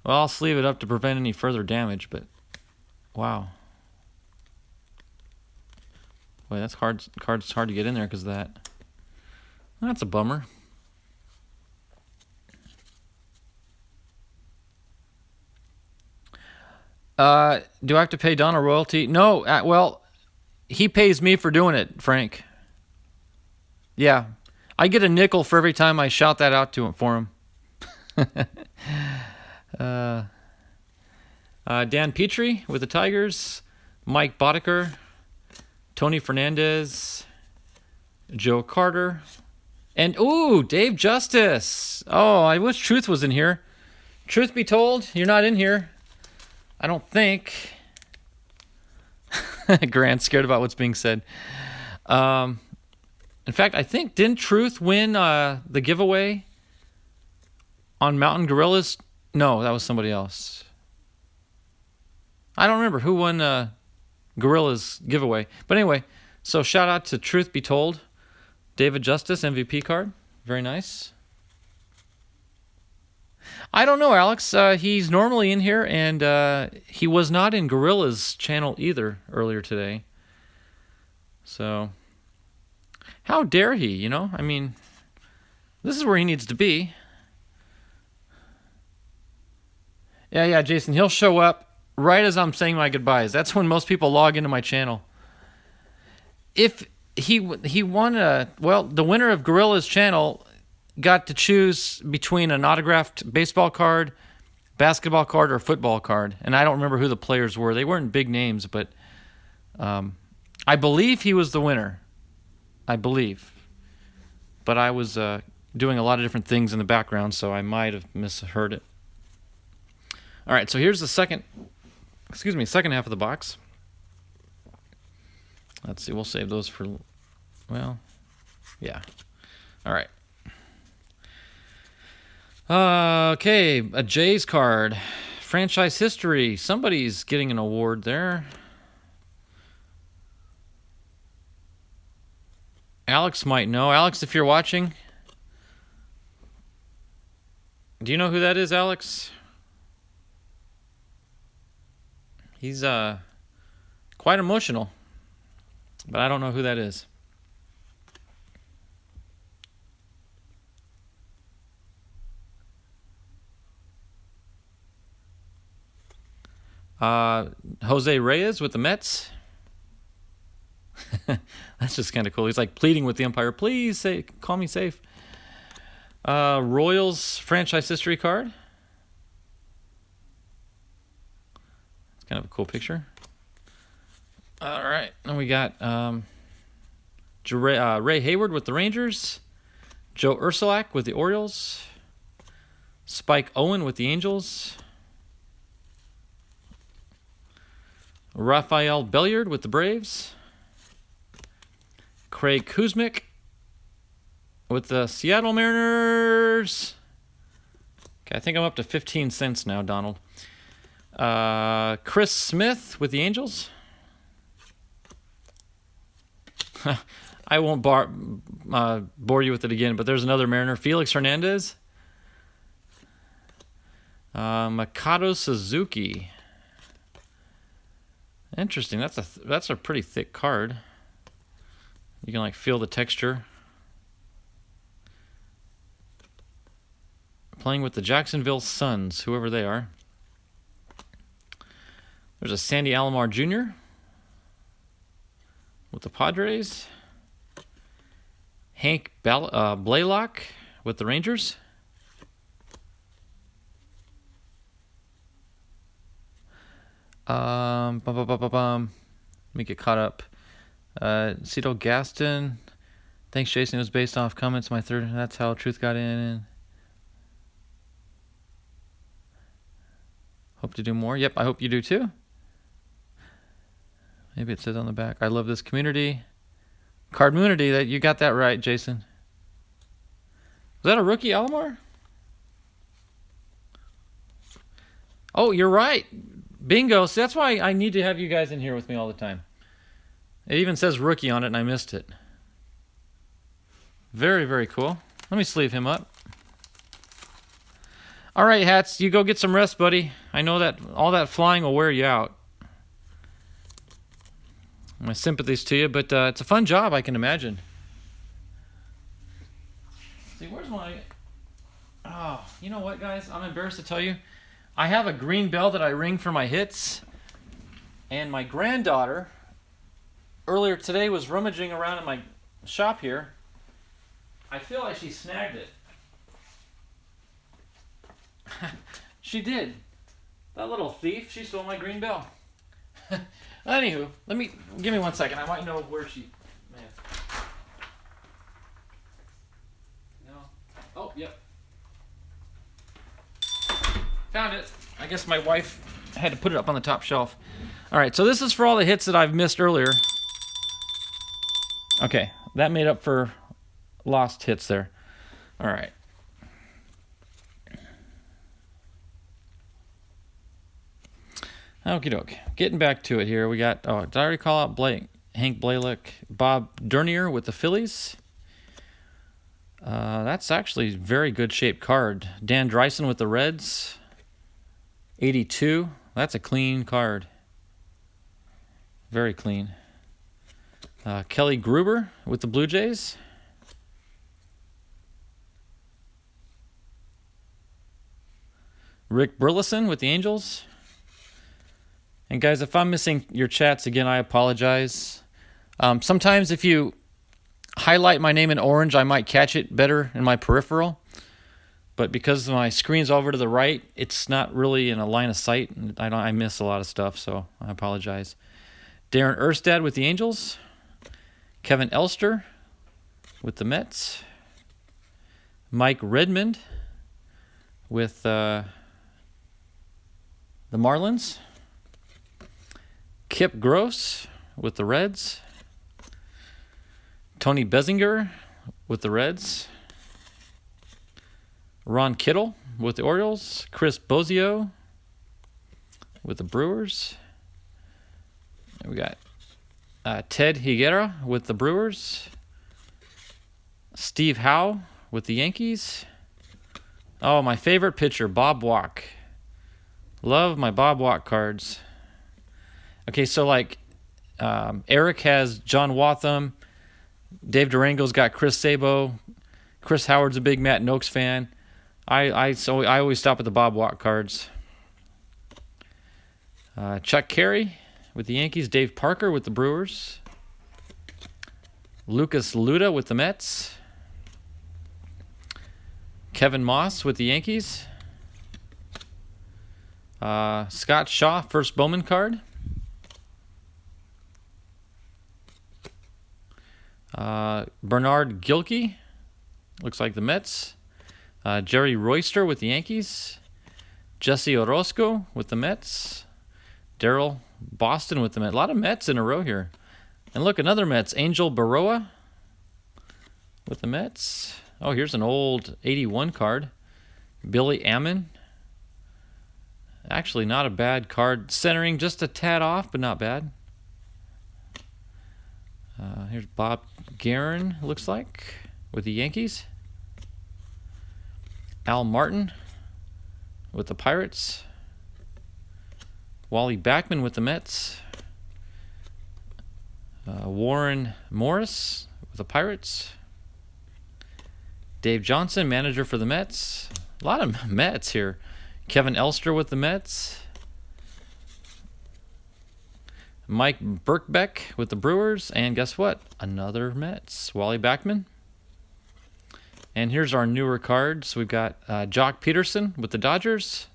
Well, I'll sleeve it up to prevent any further damage, but wow. Boy, that's hard. Card's hard to get in there because of that. That's a bummer. Do I have to pay Don a royalty? No. Well, he pays me for doing it, Frank. Yeah, I get a nickel for every time I shout that out to him for him. Dan Petrie with the Tigers, Mike Boddicker, Tony Fernandez, Joe Carter, and ooh, Dave Justice. Oh, I wish Truth was in here. Truth be told, you're not in here. I don't think. Grant's scared about what's being said. In fact, I think, didn't Truth win the giveaway on Mountain Gorillas? No, that was somebody else. I don't remember who won Gorillas giveaway. But anyway, so shout out to Truth Be Told. David Justice, MVP card. Very nice. I don't know, Alex. He's normally in here, and he was not in Gorilla's channel either earlier today. So, how dare he, you know? I mean, this is where he needs to be. Yeah, Jason, he'll show up right as I'm saying my goodbyes. That's when most people log into my channel. If he won the winner of Gorilla's channel got to choose between an autographed baseball card, basketball card, or football card. And I don't remember who the players were. They weren't big names, but I believe he was the winner. I believe. But I was doing a lot of different things in the background, so I might have misheard it. All right, so here's the second half of the box. Let's see, we'll save those for, well, yeah. All right. Okay, a Jays card. Franchise history. Somebody's getting an award there. Alex might know. Alex, if you're watching, do you know who that is, Alex? He's quite emotional, but I don't know who that is. Jose Reyes with the Mets. That's just kind of cool. He's like pleading with the umpire, please call me safe. Royals franchise history card. It's kind of a cool picture. All right, and we got Ray Hayward with the Rangers, Joe Ursulak with the Orioles, Spike Owen with the Angels, Rafael Belliard with the Braves, Craig Kuzmic with the Seattle Mariners. Okay, I think I'm up to 15 cents now, Donald. Chris Smith with the Angels. I won't bore you with it again, but there's another Mariner. Felix Hernandez. Makoto Suzuki. Interesting. That's a pretty thick card. You can like feel the texture. Playing with the Jacksonville Suns, whoever they are. There's a Sandy Alomar Jr. with the Padres. Hank Blaylock with the Rangers. Let me get caught up. Cito Gaston. Thanks, Jason. It was based off comments. My third. That's how truth got in. Hope to do more. Yep, I hope you do too. Maybe it says on the back. I love this community. Cardmunity. That you got that right, Jason. Was that a rookie Alomar? Oh, you're right. Bingo. So that's why I need to have you guys in here with me all the time. It even says rookie on it, and I missed it. Very, very cool. Let me sleeve him up. All right, Hats, you go get some rest, buddy. I know that all that flying will wear you out. My sympathies to you, but it's a fun job, I can imagine. See, where's my... Oh, you know what, guys? I'm embarrassed to tell you. I have a green bell that I ring for my hits, and my granddaughter earlier today was rummaging around in my shop here. I feel like she snagged it. She did. That little thief, she stole my green bell. Anywho, give me 1 second. I might know where she may have. No. Oh, yep. Found it. I guess my wife had to put it up on the top shelf. All right, so this is for all the hits that I've missed earlier. Okay, that made up for lost hits there. All right. Okie doke. Getting back to it here. We got, did I already call out Hank Blaylock, Bob Dernier with the Phillies? That's actually a very good shaped card. Dan Dreisen with the Reds. 82. That's a clean card. Very clean. Kelly Gruber with the Blue Jays. Rick Burleson with the Angels. And guys, if I'm missing your chats again, I apologize. Sometimes if you highlight my name in orange, I might catch it better in my peripheral. But because my screen's over to the right, it's not really in a line of sight. I miss a lot of stuff, so I apologize. Darren Erstad with the Angels. Kevin Elster with the Mets. Mike Redmond with the Marlins. Kip Gross with the Reds. Tony Bessinger with the Reds. Ron Kittle with the Orioles. Chris Bozio with the Brewers. And we got Ted Higuera with the Brewers. Steve Howe with the Yankees. Oh, my favorite pitcher, Bob Walk. Love my Bob Walk cards. Okay, so like Eric has John Waltham. Dave Durango's got Chris Sabo. Chris Howard's a big Matt Noakes fan. I always stop at the Bob Walk cards. Chuck Carey with the Yankees. Dave Parker with the Brewers. Lucas Luda with the Mets. Kevin Moss with the Yankees. Scott Shaw, first Bowman card. Bernard Gilkey, looks like the Mets. Jerry Royster with the Yankees. Jesse Orozco with the Mets. Daryl Boston with the Mets. A lot of Mets in a row here. And look, another Mets. Angel Baroa with the Mets. Oh, here's an old 81 card. Billy Ammon. Actually, not a bad card. Centering just a tad off, but not bad. Here's Bob Guerin, looks like, with the Yankees. Al Martin with the Pirates. Wally Backman with the Mets. Warren Morris with the Pirates. Dave Johnson, manager for the Mets. A lot of Mets here. Kevin Elster with the Mets. Mike Birkbeck with the Brewers. And guess what? Another Mets. Wally Backman. And here's our newer cards. We've got Jock Peterson with the Dodgers.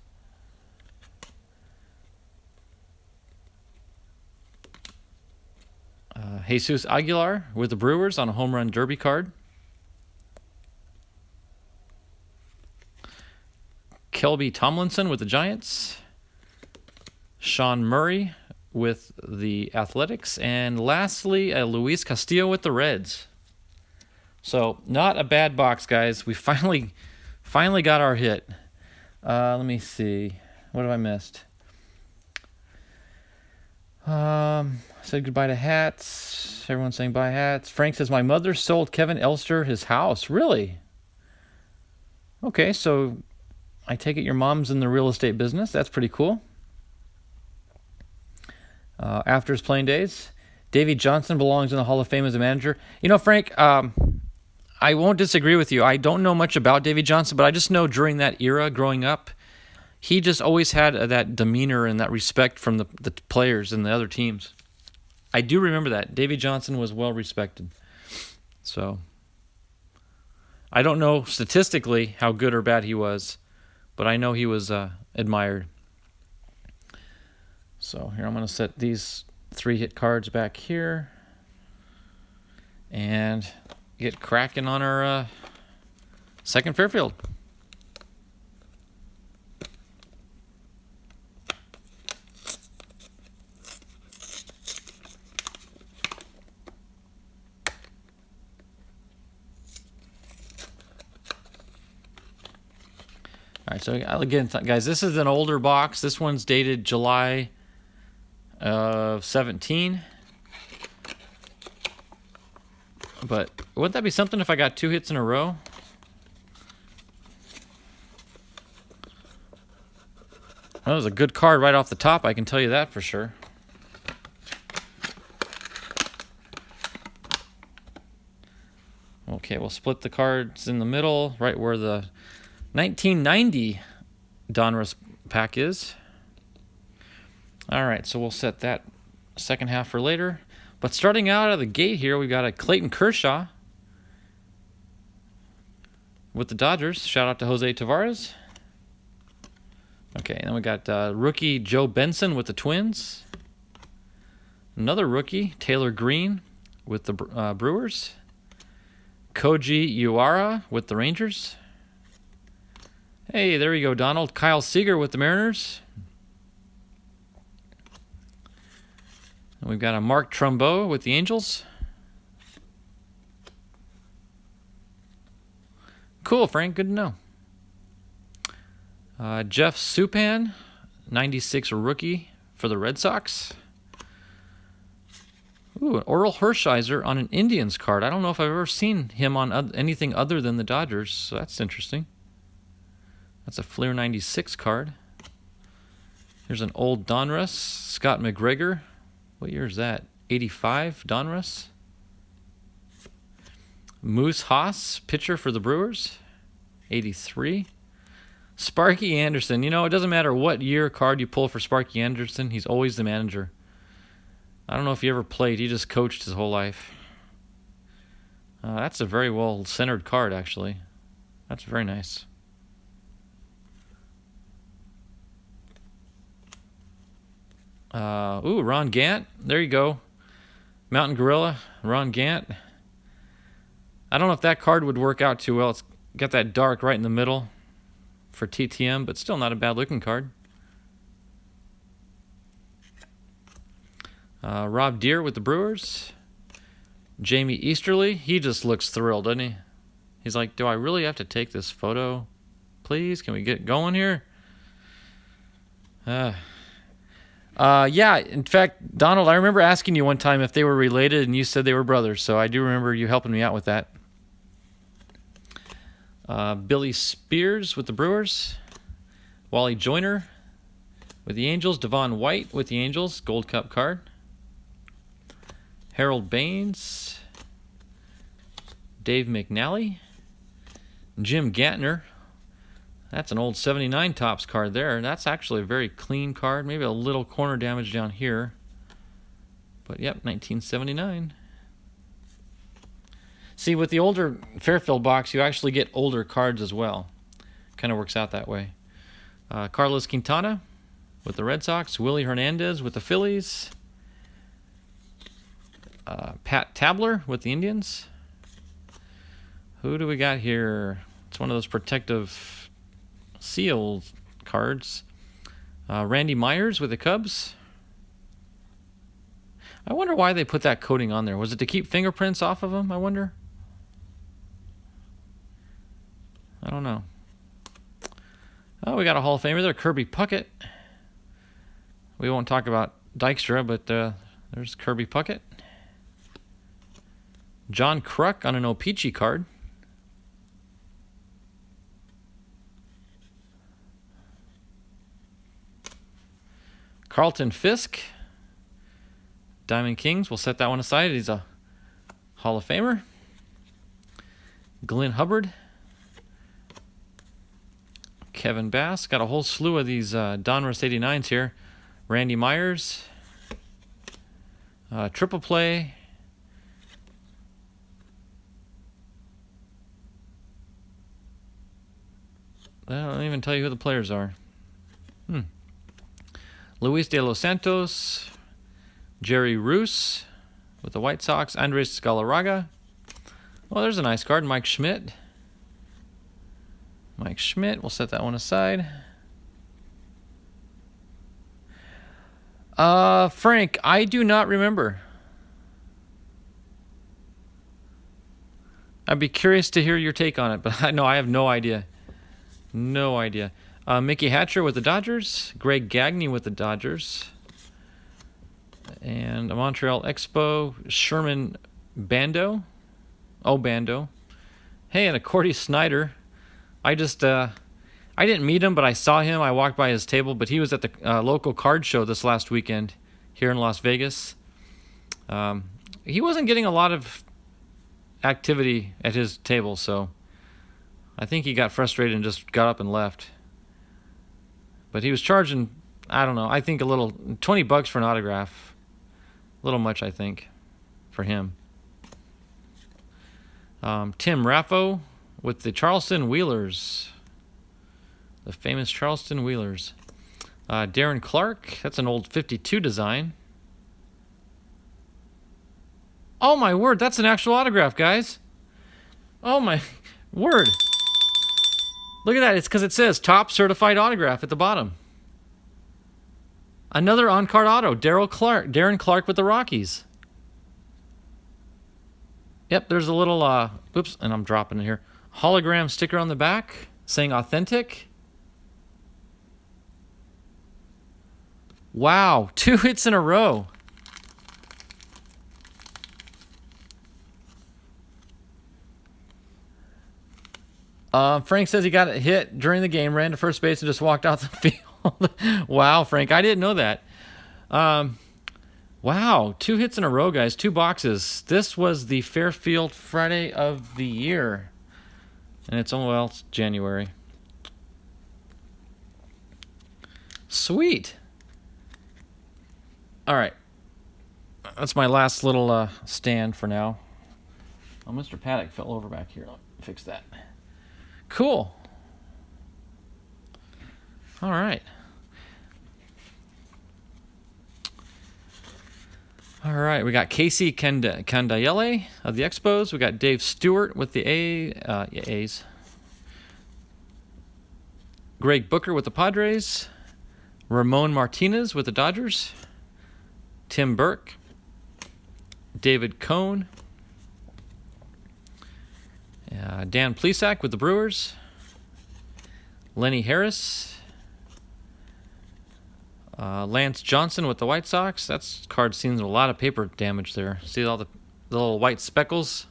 Jesus Aguilar with the Brewers on a home run derby card. Kelby Tomlinson with the Giants. Sean Murray with the Athletics. And lastly, Luis Castillo with the Reds. So, not a bad box, guys. We finally got our hit. Let me see. What have I missed? Said goodbye to hats. Everyone's saying bye hats. Frank says, my mother sold Kevin Elster his house. Really? Okay, so I take it your mom's in the real estate business. That's pretty cool. After his playing days, Davey Johnson belongs in the Hall of Fame as a manager. You know, Frank, I won't disagree with you. I don't know much about Davey Johnson, but I just know during that era growing up, he just always had that demeanor and that respect from the players and the other teams. I do remember that. Davey Johnson was well respected. So, I don't know statistically how good or bad he was, but I know he was admired. So, here I'm going to set these 3 hit cards back here and get cracking on our second Fairfield. All right, so again, guys, this is an older box. This one's dated July of 17. But wouldn't that be something if I got 2 hits in a row? That was a good card right off the top, I can tell you that for sure. Okay, we'll split the cards in the middle, right where the 1990 Donruss pack is. All right, so we'll set that second half for later. But starting out of the gate here, we've got a Clayton Kershaw with the Dodgers. Shout out to Jose Tavares. Okay, and then we got rookie Joe Benson with the Twins. Another rookie, Taylor Green with the Brewers. Koji Uehara with the Rangers. Hey, there you go, Donald. Kyle Seager with the Mariners. And we've got a Mark Trumbo with the Angels. Cool, Frank. Good to know. Jeff Supan, 96 rookie for the Red Sox. Ooh, an Oral Hershiser on an Indians card. I don't know if I've ever seen him on anything other than the Dodgers, so that's interesting. That's a Fleer 96 card. Here's an old Donruss, Scott McGregor. What year is that? 85 Donruss. Moose Haas, pitcher for the Brewers. 83. Sparky Anderson. You know, it doesn't matter what year card you pull for Sparky Anderson, he's always the manager. I don't know if he ever played. He just coached his whole life. That's a very well-centered card, actually. That's very nice. Ron Gant. There you go. Mountain Gorilla, Ron Gant. I don't know if that card would work out too well. It's got that dark right in the middle for TTM, but still not a bad-looking card. Rob Deere with the Brewers. Jamie Easterly. He just looks thrilled, doesn't he? He's like, do I really have to take this photo? Please, can we get going here? Yeah, in fact, Donald, I remember asking you one time if they were related, and you said they were brothers, so I do remember you helping me out with that. Billy Spears with the Brewers. Wally Joyner with the Angels. Devon White with the Angels, Gold Cup card. Harold Baines. Dave McNally. Jim Gantner. That's an old 79 Topps card there. That's actually a very clean card. Maybe a little corner damage down here. But yep, 1979. See, with the older Fairfield box, you actually get older cards as well. Kind of works out that way. Carlos Quintana with the Red Sox. Willie Hernandez with the Phillies. Pat Tabler with the Indians. Who do we got here? It's one of those protective seal cards. Randy Myers with the Cubs. I wonder why they put that coating on there. Was it to keep fingerprints off of them, I wonder? I don't know. Oh, we got a Hall of Famer there, Kirby Puckett. We won't talk about Dykstra, but there's Kirby Puckett. John Kruk on an O-Pee-Chee card. Carlton Fisk. Diamond Kings. We'll set that one aside. He's a Hall of Famer. Glenn Hubbard. Kevin Bass. Got a whole slew of these Donruss 89s here. Randy Myers. Triple Play. I don't even tell you who the players are. Luis de los Santos. Jerry Roos with the White Sox. Andres Galarraga. Well, there's a nice card. Mike Schmidt. Mike Schmidt. We'll set that one aside. Frank, I do not remember. I'd be curious to hear your take on it, but no, I have no idea. No idea. Mickey Hatcher with the Dodgers. Greg Gagne with the Dodgers. And a Montreal Expo. Sherman Bando. Oh, Bando. Hey, and a Cordy Snyder. I didn't meet him, but I saw him. I walked by his table, but he was at the local card show this last weekend here in Las Vegas. He wasn't getting a lot of activity at his table, so I think he got frustrated and just got up and left. But he was charging, I don't know, I think a little, $20 for an autograph. A little much, I think, for him. Tim Raffo with the Charleston Wheelers. The famous Charleston Wheelers. Darren Clark, that's an old 52 design. Oh my word, that's an actual autograph, guys. Oh my word. Look at that, it's because it says top certified autograph at the bottom. Another on-card auto, Darren Clark with the Rockies. Yep, there's a little, oops, and I'm dropping it here. Hologram sticker on the back saying authentic. Wow, 2 hits in a row. Frank says he got a hit during the game, ran to first base, and just walked out the field. Wow, Frank, I didn't know that. Wow, 2 hits in a row, guys. 2 boxes. This was the Fairfield Friday of the year. And it's, oh, well, it's January. Sweet. All right. That's my last little stand for now. Oh, Mr. Paddock fell over back here. Let me fix that. Cool. All right. All right, we got Casey Candayele of the Expos. We got Dave Stewart with the A's. Greg Booker with the Padres. Ramon Martinez with the Dodgers. Tim Burke. David Cohn. Dan Plesac with the Brewers. Lenny Harris. Lance Johnson with the White Sox. That's card seen a lot of paper damage there. See all the little white speckles?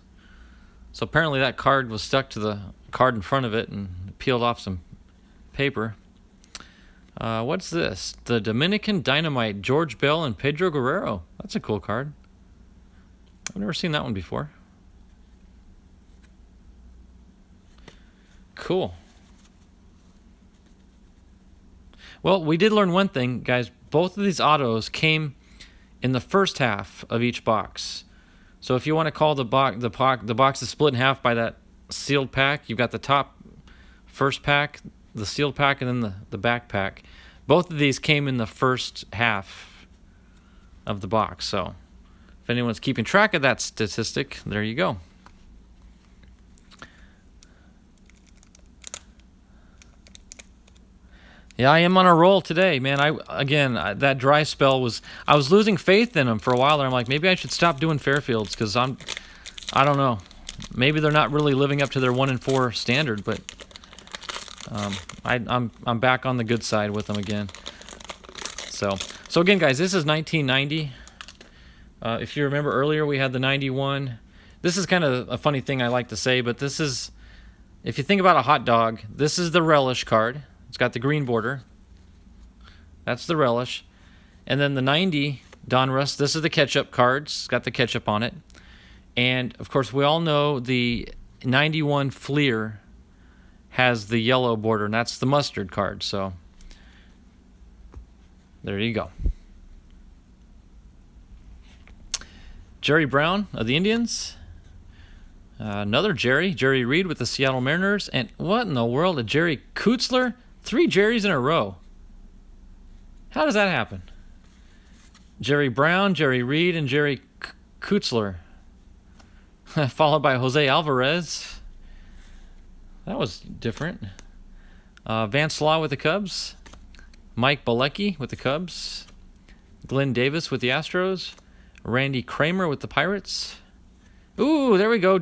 So apparently that card was stuck to the card in front of it and peeled off some paper. What's this? The Dominican Dynamite, George Bell and Pedro Guerrero. That's a cool card. I've never seen that one before. Cool. Well, we did learn one thing, guys. Both of these autos came in the first half of each box. So if you want to call the box is split in half by that sealed pack, you've got the top first pack, the sealed pack, and then the back pack. Both of these came in the first half of the box. So if anyone's keeping track of that statistic, there you go. Yeah, I am on a roll today, man. That dry spell I was losing faith in them for a while there. I'm like, maybe I should stop doing Fairfields because I don't know. Maybe they're not really living up to their 1-in-4 standard, but I'm back on the good side with them again. So again, guys, this is 1990. If you remember earlier, we had the 91. This is kind of a funny thing I like to say, but this is, if you think about a hot dog, this is the relish card. It's got the green border. That's the relish. And then the 90 Donruss, this is the ketchup card. It's got the ketchup on it. And, of course, we all know the 91 Fleer has the yellow border, and that's the mustard card. So there you go. Jerry Brown of the Indians. Another Jerry Reed with the Seattle Mariners. And what in the world, a Jerry Kutzler? 3 Jerrys in a row. How does that happen? Jerry Brown, Jerry Reed, and Jerry Kutzler. Followed by Jose Alvarez. That was different. Van Slaw with the Cubs. Mike Bilecki with the Cubs. Glenn Davis with the Astros. Randy Kramer with the Pirates. Ooh, there we go.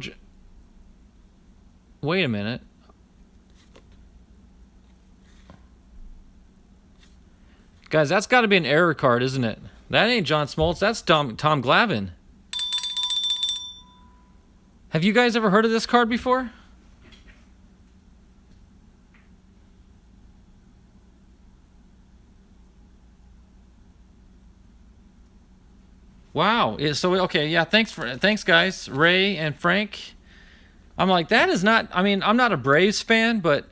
Wait a minute. Guys, that's got to be an error card, isn't it? That ain't John Smoltz. That's Tom Glavine. Have you guys ever heard of this card before? Wow. So, okay, yeah, thanks, guys, Ray and Frank. I'm like, that is not, I mean, I'm not a Braves fan, but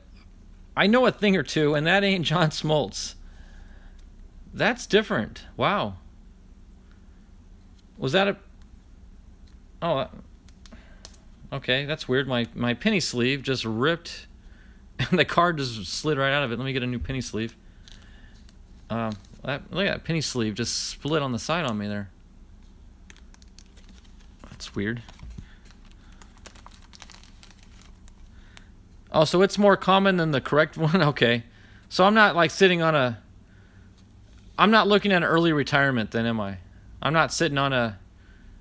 I know a thing or two, and that ain't John Smoltz. That's different. Wow. Was that a... Oh, okay, that's weird. My penny sleeve just ripped, and the card just slid right out of it. Let me get a new penny sleeve. Look at that penny sleeve just split on the side on me there. That's weird. Oh, so it's more common than the correct one? Okay. So I'm not like sitting on a... I'm not looking at an early retirement then, am I? I'm not sitting on a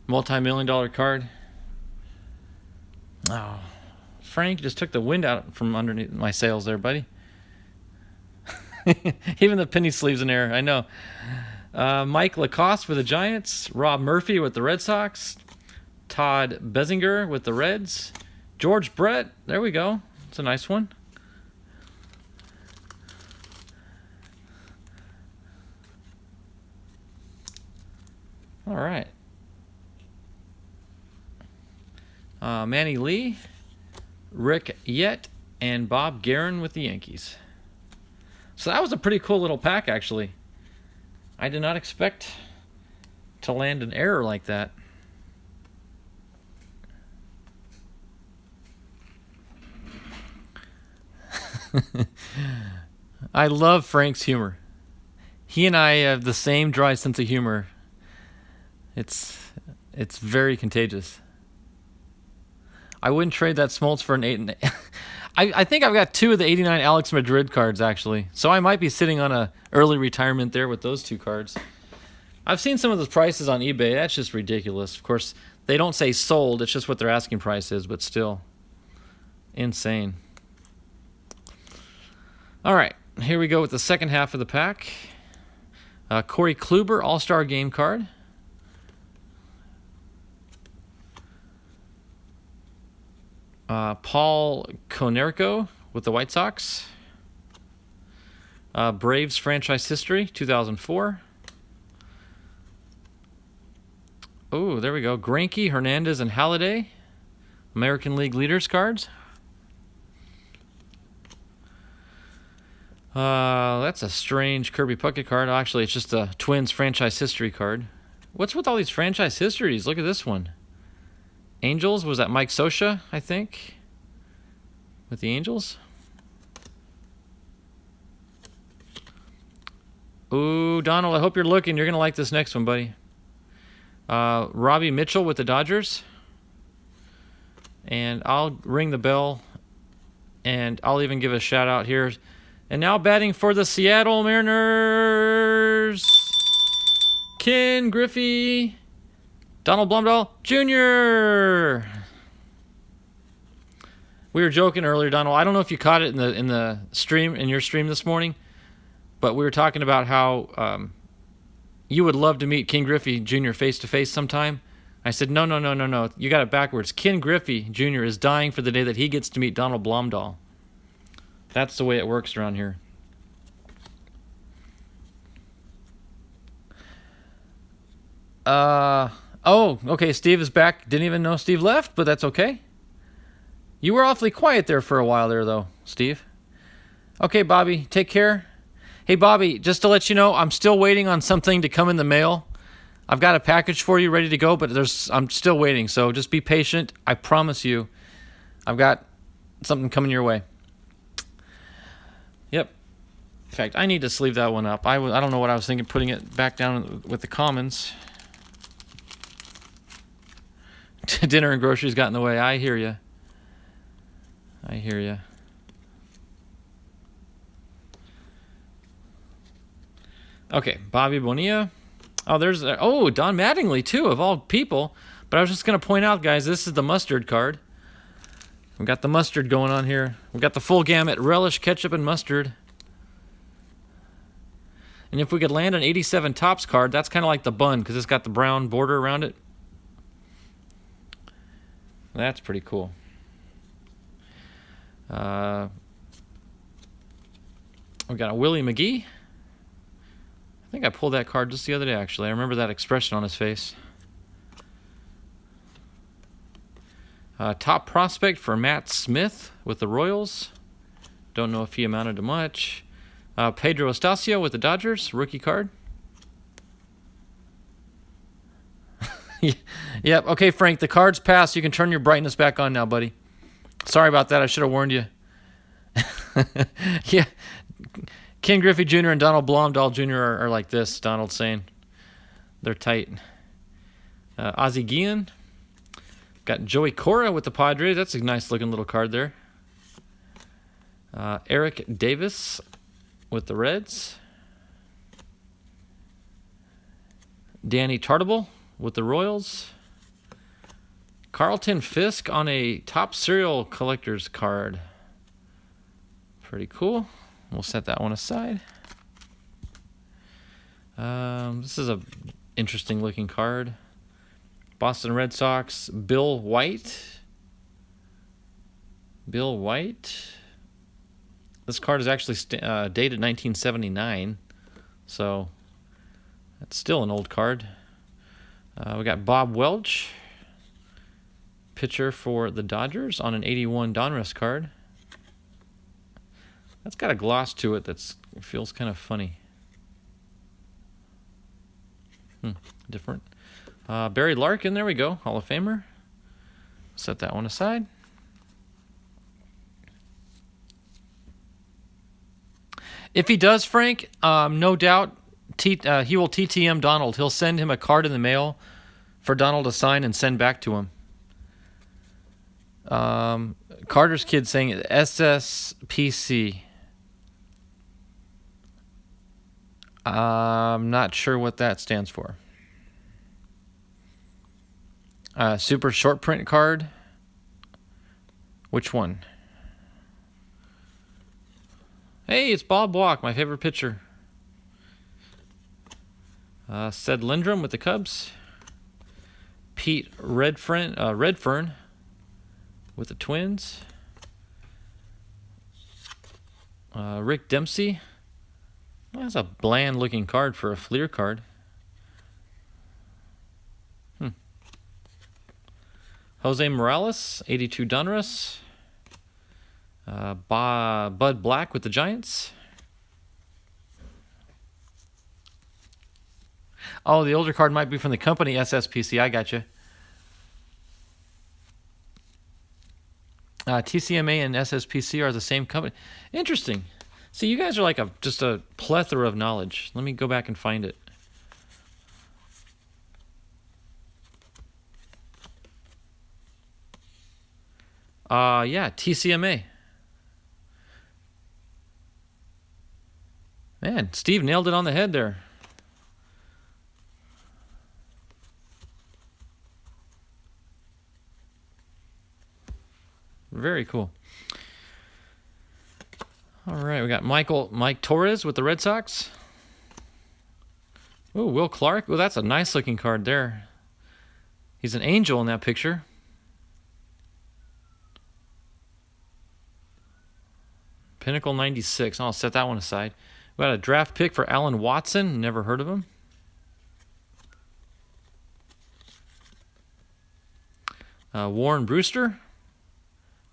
multi-million-dollar card. Oh, Frank just took the wind out from underneath my sails there, buddy. Even the penny sleeves in there, I know. Mike Lacoste with the Giants. Rob Murphy with the Red Sox. Todd Bessinger with the Reds. George Brett, there we go. It's a nice one. All right. Manny Lee, Rick Yett, and Bob Guerin with the Yankees. So that was a pretty cool little pack, actually. I did not expect to land an error like that. I love Frank's humor. He and I have the same dry sense of humor. It's very contagious. I wouldn't trade that Smoltz for an 8. I think I've got 2 of the 89 Alex Madrid cards, actually. So I might be sitting on a early retirement there with those 2 cards. I've seen some of those prices on eBay. That's just ridiculous. Of course, they don't say sold. It's just what their asking price is, but still insane. All right, here we go with the second half of the pack. Corey Kluber, All-Star Game card. Paul Konerko with the White Sox. Braves franchise history, 2004. Oh, there we go. Greinke, Hernandez, and Halladay. American League leaders cards. That's a strange Kirby Puckett card. Actually, it's just a Twins franchise history card What's with all these franchise histories? Look at this one. Angels, was that Mike Scioscia, I think? With the Angels? Ooh, Donald, I hope you're looking. You're going to like this next one, buddy. Robbie Mitchell with the Dodgers. And I'll ring the bell. And I'll even give a shout out here. And now batting for the Seattle Mariners, Ken Griffey, Donald Blumdahl Jr. We were joking earlier, Donald. I don't know if you caught it in the stream, in your stream this morning, but we were talking about how you would love to meet Ken Griffey Jr. face to face sometime. I said, no. You got it backwards. Ken Griffey Jr. is dying for the day that he gets to meet Donald Blumdahl. That's the way it works around here. Oh, okay, Steve is back. Didn't even know Steve left, but that's okay. You were awfully quiet there for a while there, though, Steve. Okay, Bobby, take care. Hey, Bobby, just to let you know, I'm still waiting on something to come in the mail. I've got a package for you ready to go, but I'm still waiting, so just be patient. I promise you, I've got something coming your way. Yep. In fact, I need to sleeve that one up. I don't know what I was thinking, putting it back down with the commons. Dinner and groceries got in the way. I hear you. I hear you. Okay, Bobby Bonilla. Oh, there's... Oh, Don Mattingly, too, of all people. But I was just going to point out, guys, this is the mustard card. We've got the mustard going on here. We've got the full gamut, relish, ketchup, and mustard. And if we could land an 87 Topps card, that's kind of like the bun, because it's got the brown border around it. That's pretty cool. We got a Willie McGee. I think I pulled that card just the other day, actually. I remember that expression on his face. Top prospect for Matt Smith with the Royals. Don't know if he amounted to much. Pedro Estacio with the Dodgers, rookie card. Yep, okay, Frank, the card's passed. You can turn your brightness back on now, buddy. Sorry about that. I should have warned you. Yeah. Ken Griffey Jr. and Donald Blumdahl Jr. are like this, Donald's saying. They're tight. Ozzie Guillen. Got Joey Cora with the Padres. That's a nice-looking little card there. Eric Davis with the Reds. Danny Tartabull with the Royals. Carlton Fisk on a top serial collector's card. Pretty cool. We'll set that one aside. This is a interesting looking card. Boston Red Sox, Bill White. Bill White. This card is actually dated 1979, so that's still an old card. We got Bob Welch, pitcher for the Dodgers, on an 81 Donruss card. That's got a gloss to it that feels kind of funny. Different. Barry Larkin, there we go, Hall of Famer. Set that one aside. If he does, Frank, no doubt he will TTM Donald. He'll send him a card in the mail for Donald to sign and send back to him. Carter's kid saying SSPC. I'm not sure what that stands for. Super short print card. Which one? Hey, it's Bob Walk, my favorite pitcher. Ced Lindrum with the Cubs. Pete Redfern with the Twins. Rick Dempsey. That's a bland-looking card for a Fleer card. Jose Morales, 82 Donruss. Bud Black with the Giants. Oh, the older card might be from the company SSPC. I got you. TCMA and SSPC are the same company. Interesting. See, you guys are like just a plethora of knowledge. Let me go back and find it. Yeah, TCMA. Man, Steve nailed it on the head there. Very cool. All right, we got Mike Torres with the Red Sox. Oh, Will Clark. Oh, that's a nice looking card there. He's an angel in that picture. Pinnacle 96. I'll set that one aside. We got a draft pick for Alan Watson. Never heard of him. Warren Brewster.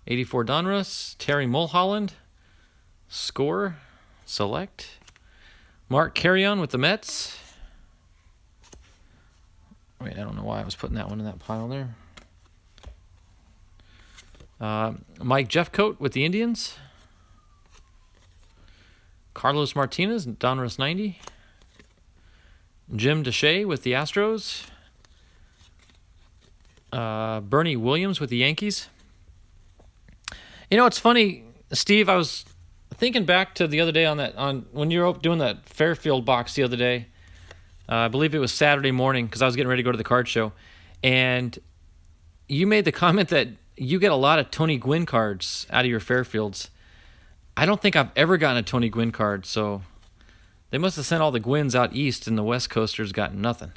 84 Donruss. Terry Mulholland. Score. Select. Mark Carrion with the Mets. Wait, I don't know why I was putting that one in that pile there. Mike Jeffcoat with the Indians. Carlos Martinez, Donruss 90. Jim Deshea with the Astros. Bernie Williams with the Yankees. You know, it's funny, Steve, I was thinking back to the other day on when you were doing that Fairfield box the other day. I believe it was Saturday morning because I was getting ready to go to the card show. And you made the comment that you get a lot of Tony Gwynn cards out of your Fairfields. I don't think I've ever gotten a Tony Gwynn card, so they must have sent all the Gwynns out east and the West Coasters got nothing.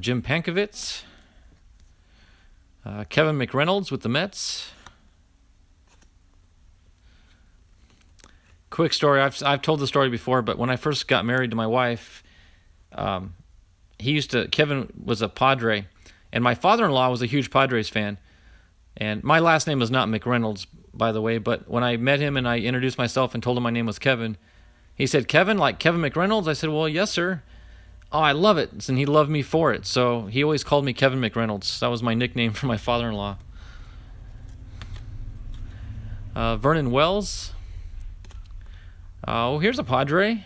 Jim Pankovitz. Kevin McReynolds with the Mets. Quick story. I've told the story before, but when I first got married to my wife, Kevin was a Padre, and my father-in-law was a huge Padres fan. And my last name is not McReynolds, by the way, but when I met him and I introduced myself and told him my name was Kevin, he said, "Kevin, like Kevin McReynolds?" I said, "Well, yes, sir." "Oh, I love it." And he loved me for it. So he always called me Kevin McReynolds. That was my nickname for my father-in-law. Vernon Wells. Oh, here's a Padre.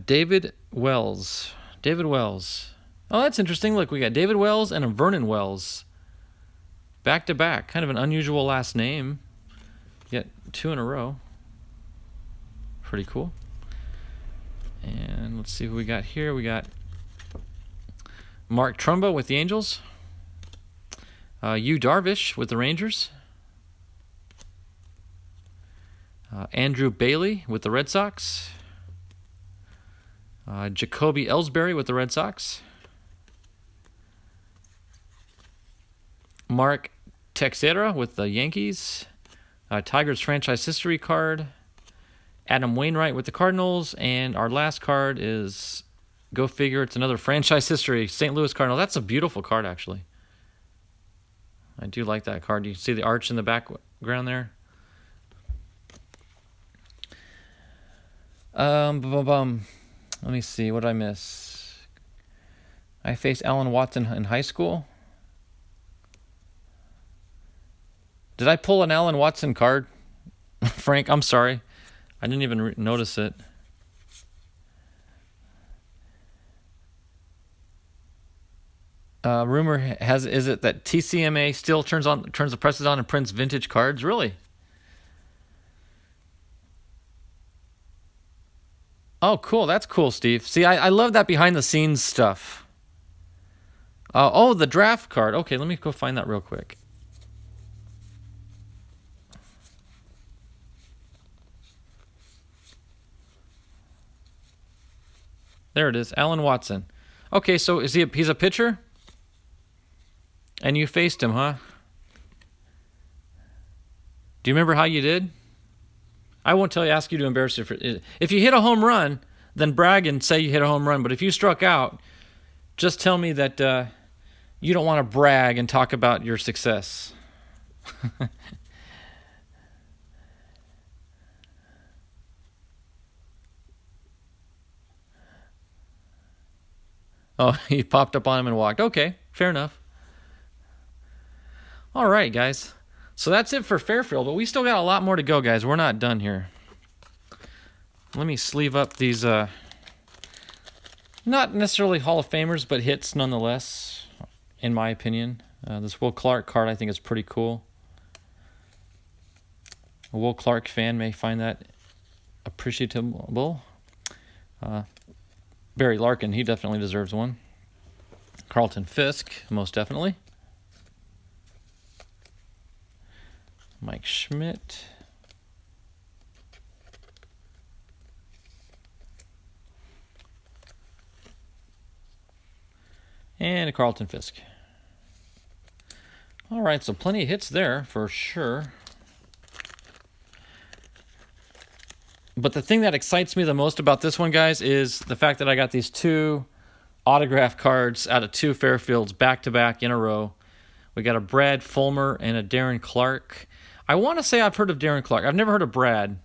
David Wells. David Wells. Oh, that's interesting. Look, we got David Wells and a Vernon Wells. Back to back. Kind of an unusual last name. Yet 2 in a row. Pretty cool. And let's see who we got here. We got Mark Trumbo with the Angels. Yu Darvish with the Rangers. Andrew Bailey with the Red Sox. Jacoby Ellsbury with the Red Sox. Mark Teixeira with the Yankees. Tigers franchise history card. Adam Wainwright with the Cardinals. And our last card is, go figure, it's another franchise history, St. Louis Cardinals. That's a beautiful card, actually. I do like that card. You see the arch in the background there? Let me see. What did I miss? I faced Alan Watson in high school. Did I pull an Alan Watson card? Frank, I'm sorry. I didn't even notice it. Rumor is it that TCMA still turns the presses on and prints vintage cards? Really? Oh, cool. That's cool, Steve. See, I love that behind-the-scenes stuff. Oh, the draft card. Okay, let me go find that real quick. There it is, Alan Watson. Okay, so he's a pitcher? And you faced him, huh? Do you remember how you did? I won't ask you to embarrass you. If you hit a home run, then brag and say you hit a home run. But if you struck out, just tell me that you don't want to brag and talk about your success. Oh, he popped up on him and walked. Okay, fair enough. All right, guys. So that's it for Fairfield, but we still got a lot more to go, guys. We're not done here. Let me sleeve up these, not necessarily Hall of Famers, but hits nonetheless, in my opinion. This Will Clark card I think is pretty cool. A Will Clark fan may find that appreciable. Barry Larkin, he definitely deserves one. Carlton Fisk, most definitely. Mike Schmidt. And a Carlton Fisk. All right, so plenty of hits there for sure. But the thing that excites me the most about this one, guys, is the fact that I got these 2 autograph cards out of 2 Fairfields back-to-back in a row. We got a Brad Fulmer and a Darren Clark. I want to say I've heard of Darren Clark. I've never heard of Brad,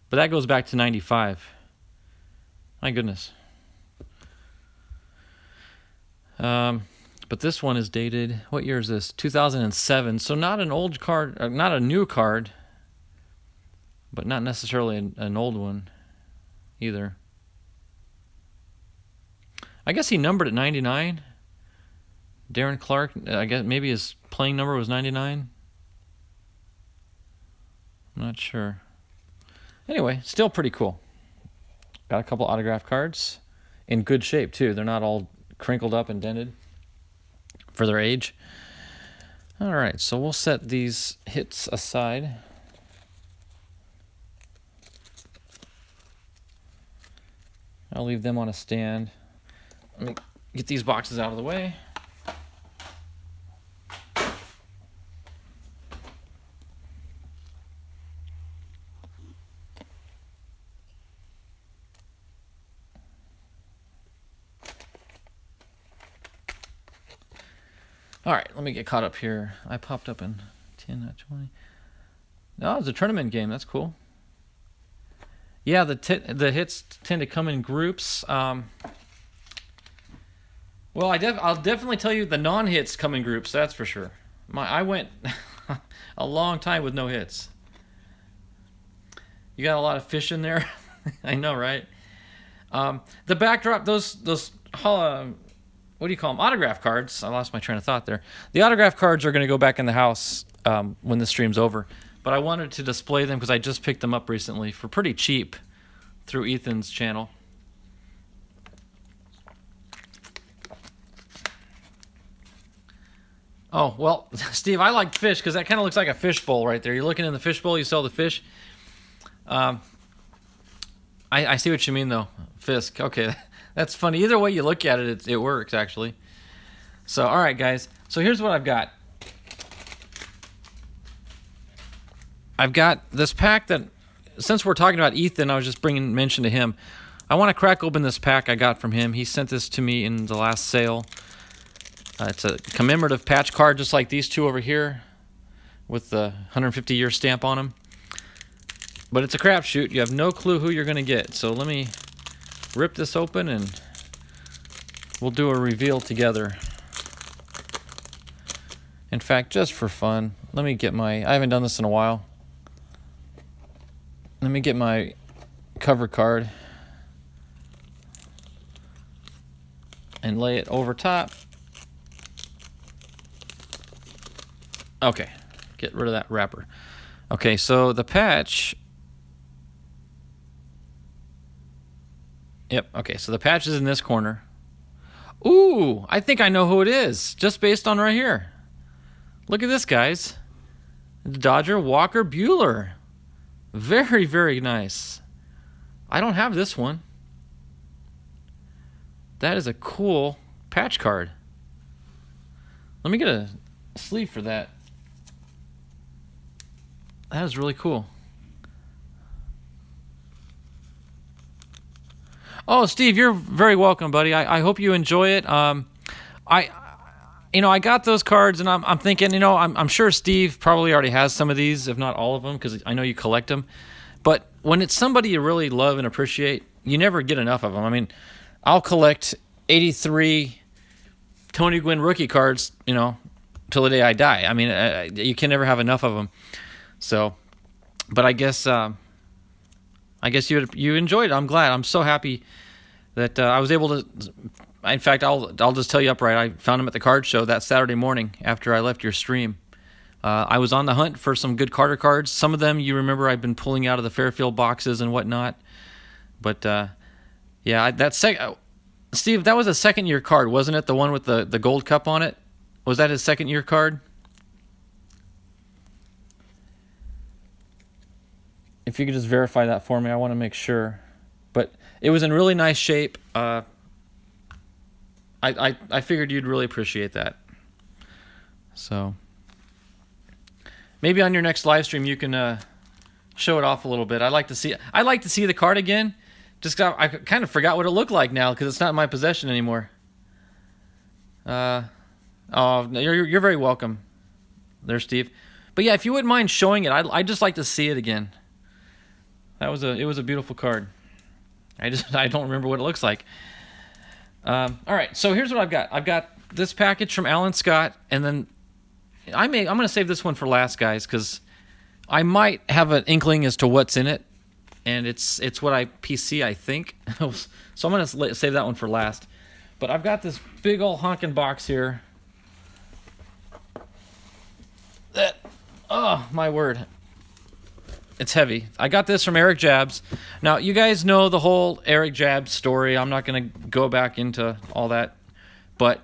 but that goes back to 95. My goodness. But this one is dated, what year is this? 2007. So not an old card, not a new card, but not necessarily an old one either. I guess he numbered at 99. Darren Clark, I guess maybe his playing number was 99. I'm not sure. Anyway, still pretty cool. Got a couple autograph cards in good shape too. They're not all crinkled up and dented for their age. All right, so we'll set these hits aside. I'll leave them on a stand. Let me get these boxes out of the way. All right, let me get caught up here. I popped up in 10, not 20. No, it's a tournament game. That's cool. Yeah, the hits tend to come in groups. Well, I'll definitely tell you the non-hits come in groups. That's for sure. I went a long time with no hits. You got a lot of fish in there. I know, right? The backdrop, those what do you call them? Autograph cards. I lost my train of thought there. The autograph cards are going to go back in the house when the stream's over. But I wanted to display them because I just picked them up recently for pretty cheap through Ethan's channel. Oh, well, Steve, I like fish because that kind of looks like a fish bowl right there. You're looking in the fish bowl, you sell the fish. I see what you mean, though. Fisk. Okay, that's funny. Either way you look at it, it works, actually. So, all right, guys. So here's what I've got. I've got this pack that, since we're talking about Ethan, I was just bringing mention to him. I want to crack open this pack I got from him. He sent this to me in the last sale. It's a commemorative patch card, just like these two over here, with the 150-year stamp on them. But it's a crapshoot. You have no clue who you're going to get. So let me rip this open, and we'll do a reveal together. In fact, just for fun, let me get my... I haven't done this in a while. Let me get my cover card and lay it over top. Okay, get rid of that wrapper. Okay, so the patch... Yep, okay, so the patch is in this corner. Ooh, I think I know who it is, just based on right here. Look at this, guys. Dodger Walker Buehler. Very, very nice. I don't have this one. That is a cool patch card. Let me get a sleeve for that. That is really cool. Oh, Steve, you're very welcome, buddy. I hope you enjoy it. I got those cards, and I'm thinking, I'm sure Steve probably already has some of these, if not all of them, because I know you collect them. But when it's somebody you really love and appreciate, you never get enough of them. I mean, I'll collect 83 Tony Gwynn rookie cards, till the day I die. I mean, you can never have enough of them. So, but I guess you enjoyed it. I'm glad. I'm so happy that I was able to. In fact, I'll just tell you upright. I found him at the card show that Saturday morning after I left your stream. I was on the hunt for some good Carter cards. Some of them you remember I've been pulling out of the Fairfield boxes and whatnot. But yeah, Steve, that was a second-year card, wasn't it? The one with the gold cup on it? Was that his second-year card? If you could just verify that for me, I want to make sure. But it was in really nice shape. I figured you'd really appreciate that. So maybe on your next live stream you can show it off a little bit. I'd like to see the card again. I kind of forgot what it looked like now because it's not in my possession anymore. You're very welcome there, Steve. But yeah, if you wouldn't mind showing it, I'd just like to see it again. It was a beautiful card. I don't remember what it looks like. All right, so here's what I've got. I've got this package from Alan Scott, and then I'm going to save this one for last, guys, because I might have an inkling as to what's in it. And it's what I PC, I think. So I'm going to save that one for last. But I've got this big old honking box here. Oh, my word. It's heavy. I got this from Eric Jabs. Now, you guys know the whole Eric Jabs story. I'm not going to go back into all that. But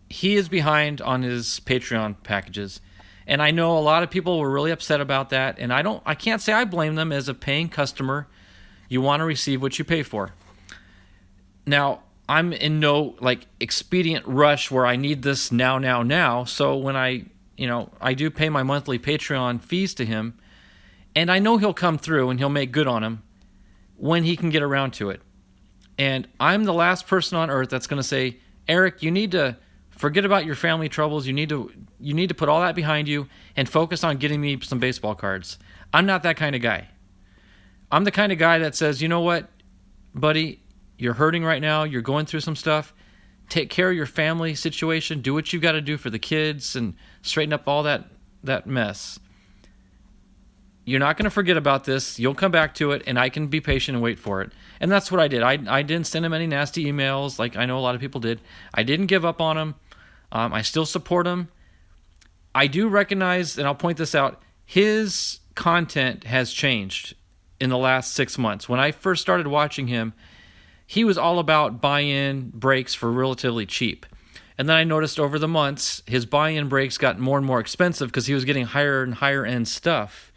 he is behind on his Patreon packages. And I know a lot of people were really upset about that, and I can't say I blame them. As a paying customer, you want to receive what you pay for. Now, I'm in no expedient rush where I need this now. So when I do pay my monthly Patreon fees to him, and I know he'll come through and he'll make good on them when he can get around to it. And I'm the last person on earth that's going to say, Eric, you need to forget about your family troubles. You need to put all that behind you and focus on getting me some baseball cards. I'm not that kind of guy. I'm the kind of guy that says, you know what, buddy, you're hurting right now. You're going through some stuff. Take care of your family situation. Do what you got to do for the kids and straighten up all that mess. You're not going to forget about this. You'll come back to it, and I can be patient and wait for it. And that's what I did. I didn't send him any nasty emails like I know a lot of people did. I didn't give up on him. I still support him. I do recognize, and I'll point this out, his content has changed in the last 6 months. When I first started watching him, he was all about buy-in breaks for relatively cheap. And then I noticed over the months, his buy-in breaks got more and more expensive because he was getting higher and higher end stuff.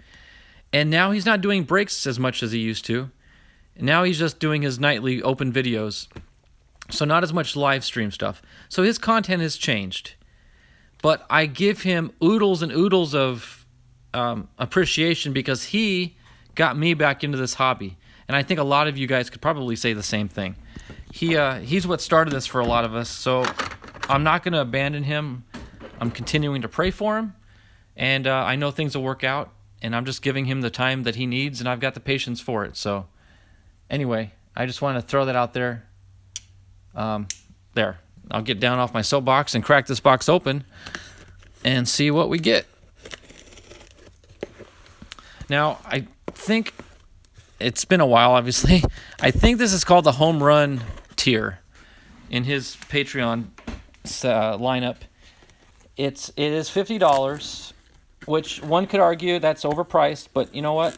And now he's not doing breaks as much as he used to. Now he's just doing his nightly open videos. So not as much live stream stuff. So his content has changed. But I give him oodles and oodles of appreciation because he got me back into this hobby. And I think a lot of you guys could probably say the same thing. He's what started this for a lot of us. So I'm not going to abandon him. I'm continuing to pray for him. And I know things will work out. And I'm just giving him the time that he needs. And I've got the patience for it. So anyway, I just want to throw that out there. There. I'll get down off my soapbox and crack this box open and see what we get. Now, I think it's been a while, obviously. I think this is called the home run tier in his Patreon lineup. It is $50, which one could argue that's overpriced, but you know what?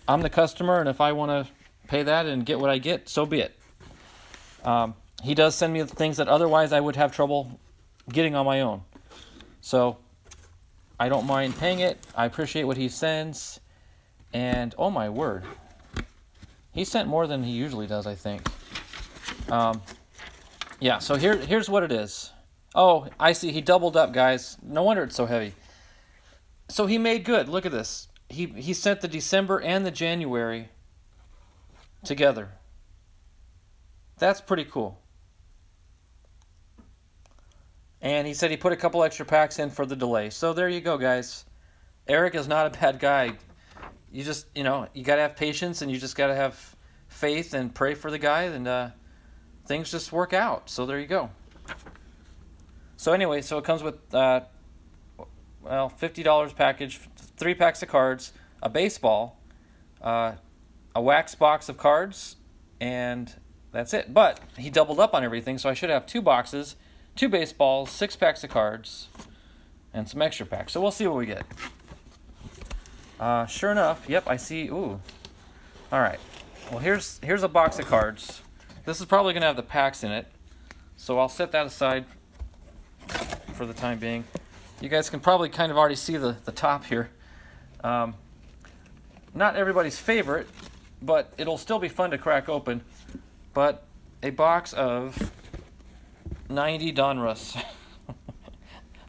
I'm the customer, and if I want to pay that and get what I get, so be it. He does send me things that otherwise I would have trouble getting on my own. So I don't mind paying it. I appreciate what he sends. And oh my word, he sent more than he usually does, I think. Yeah, so here's what it is. Oh, I see. He doubled up, guys. No wonder it's so heavy. So he made good. Look at this. He sent the December and the January together. That's pretty cool. And he said he put a couple extra packs in for the delay. So there you go, guys. Eric is not a bad guy. You just, you got to have patience and you just got to have faith and pray for the guy. And things just work out. So there you go. So anyway, so it comes with well, $50 package, 3 packs of cards, a baseball, a wax box of cards, and that's it. But he doubled up on everything, so I should have 2 boxes, 2 baseballs, 6 packs of cards, and some extra packs. So we'll see what we get. Sure enough, yep, I see. Ooh. All right. Well, here's a box of cards. This is probably going to have the packs in it, so I'll set that aside for the time being. You guys can probably kind of already see the top here. Not everybody's favorite, but it'll still be fun to crack open. But a box of 90 Donruss.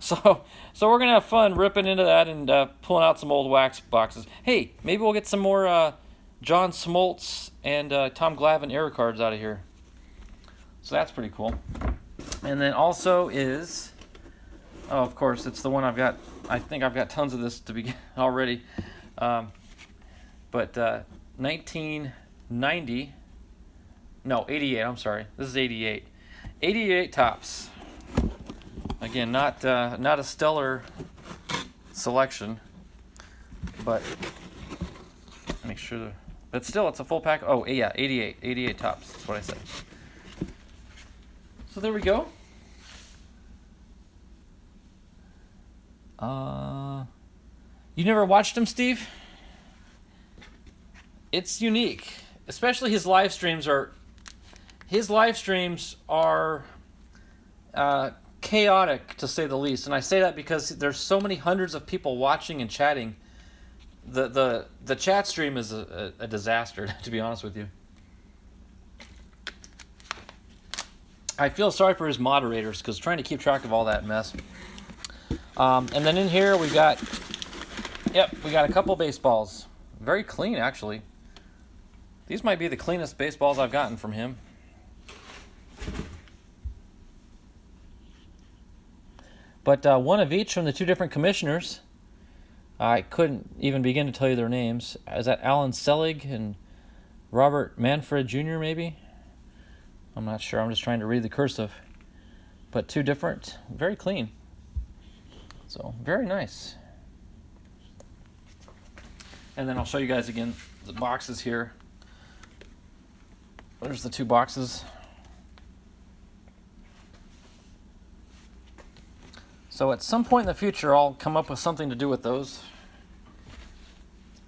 So we're gonna have fun ripping into that and pulling out some old wax boxes. Hey, maybe we'll get some more John Smoltz and Tom Glavine era cards out of here. So that's pretty cool. And then also is, oh, of course, it's the one I've got. I think I've got tons of this to begin already. But 1990, no, 88, I'm sorry. This is 88. 88 tops. Again, not a stellar selection, but make sure. But still, it's a full pack. Oh, yeah, 88 tops. That's what I said. So there we go. You never watched him, Steve? It's unique, especially his live streams are. His live streams are chaotic, to say the least, and I say that because there's so many hundreds of people watching and chatting. The chat stream is a disaster, to be honest with you. I feel sorry for his moderators because trying to keep track of all that mess. And then in here we got a couple baseballs. Very clean, actually. These might be the cleanest baseballs I've gotten from him. But one of each from the 2 different commissioners. I couldn't even begin to tell you their names. Is that Alan Selig and Robert Manfred Jr. maybe? I'm not sure. I'm just trying to read the cursive. But 2 different. Very clean. So, very nice. And then I'll show you guys again the boxes here. There's the 2 boxes. So at some point in the future, I'll come up with something to do with those.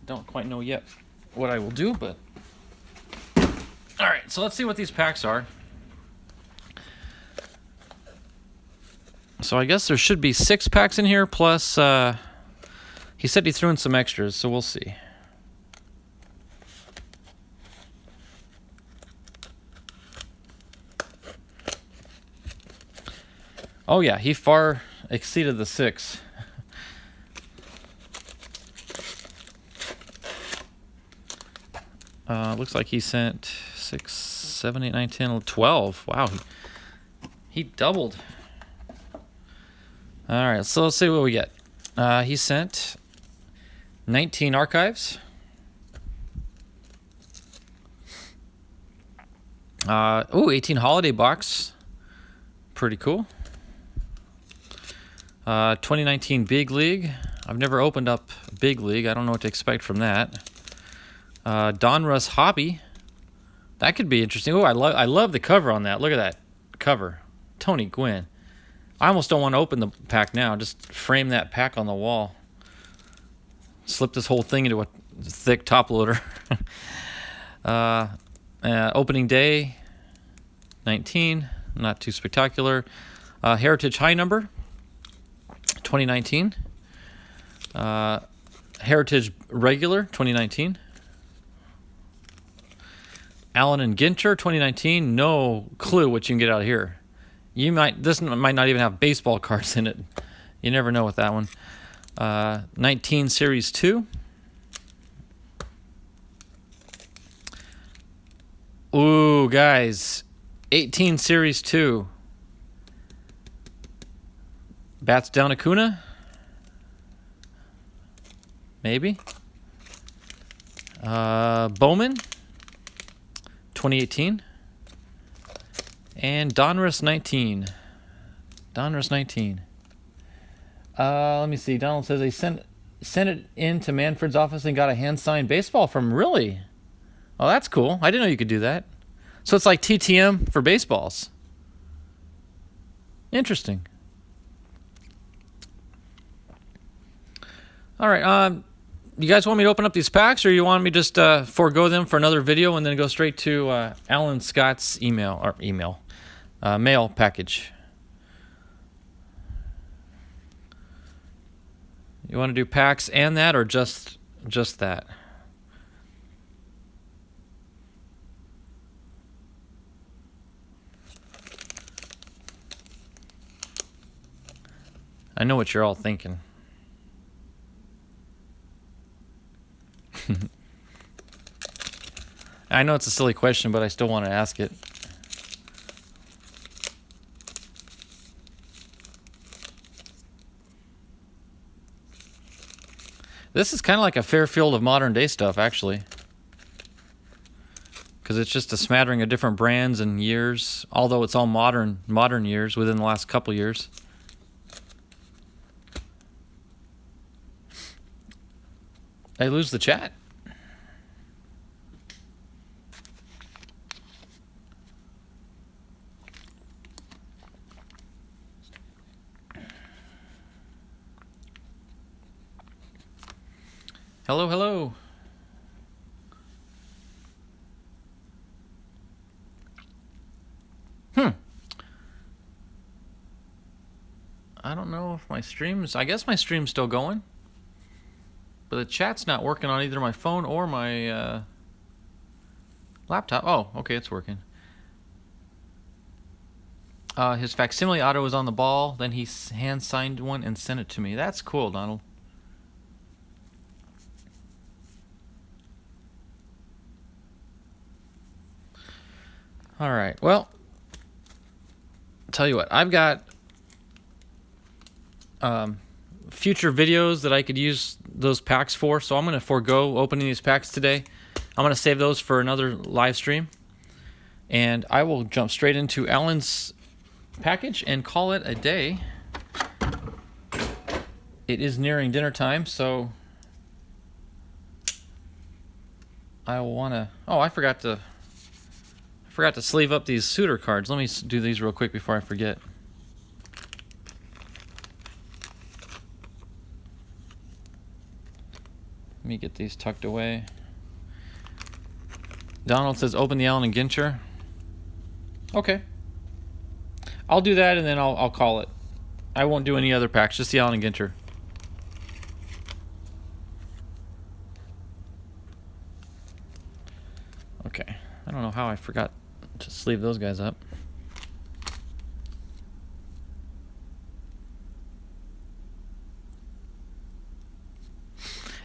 Don't quite know yet what I will do, but... Alright, so let's see what these packs are. So I guess there should be 6 packs in here, plus... he said he threw in some extras, so we'll see. Oh yeah, he far exceeded the 6. Looks like he sent 6, 7, 8, 9, 10, 12. Wow, he doubled. All right, so let's see what we get. He sent 19 archives. 18 holiday box. Pretty cool. 2019 Big League. I've never opened up Big League. I don't know what to expect from that. Donruss Hobby. That could be interesting. Oh, I love the cover on that. Look at that cover. Tony Gwynn. I almost don't want to open the pack now. Just frame that pack on the wall. Slip this whole thing into a thick top loader. Opening day 19. Not too spectacular. Heritage High Number 2019. Heritage Regular 2019. Allen and Ginter 2019. No clue what you can get out of here. This might not even have baseball cards in it. You never know with that one. 19 Series 2. Ooh, guys. 18 Series 2. Bats down Acuna? Maybe. Bowman? 2018. And Donruss 19. Donruss 19. Let me see. Donald says they sent it into Manfred's office and got a hand-signed baseball from. Really? Oh, that's cool. I didn't know you could do that. So it's like TTM for baseballs. Interesting. All right. You guys want me to open up these packs, or you want me just forego them for another video and then go straight to Alan Scott's mail package? You want to do packs and that, or just that? I know what you're all thinking. I know it's a silly question, but I still want to ask it. This is kind of like a Fairfield of modern day stuff, actually. Because it's just a smattering of different brands and years, although it's all modern years within the last couple years. I lose the chat. Hello, hello. I don't know if my stream's... I guess my stream's still going. But the chat's not working on either my phone or my laptop. Oh, okay, it's working. His facsimile auto was on the ball. Then he hand-signed one and sent it to me. That's cool, Donald. All right, well, tell you what, I've got future videos that I could use those packs for, so I'm going to forego opening these packs today. I'm going to save those for another live stream, and I will jump straight into Alan's package and call it a day. It is nearing dinner time, so I will want to... Oh, I forgot to sleeve up these suitor cards. Let me do these real quick before I forget. Let me get these tucked away. Donald says open the Allen and Gincher. Okay. I'll do that and then I'll call it. I won't do any other packs, just the Allen and Gincher. Okay. I don't know how I forgot to sleeve those guys up.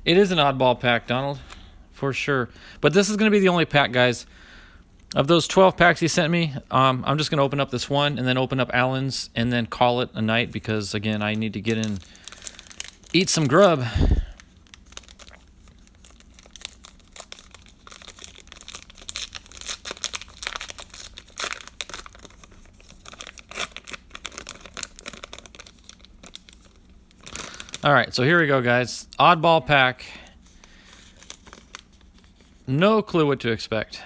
It is an oddball pack, Donald, for sure. But this is going to be the only pack, guys. Of those 12 packs he sent me, I'm just going to open up this one and then open up Allen's and then call it a night because, again, I need to get in, eat some grub. All right, so here we go, guys. Oddball pack. No clue what to expect.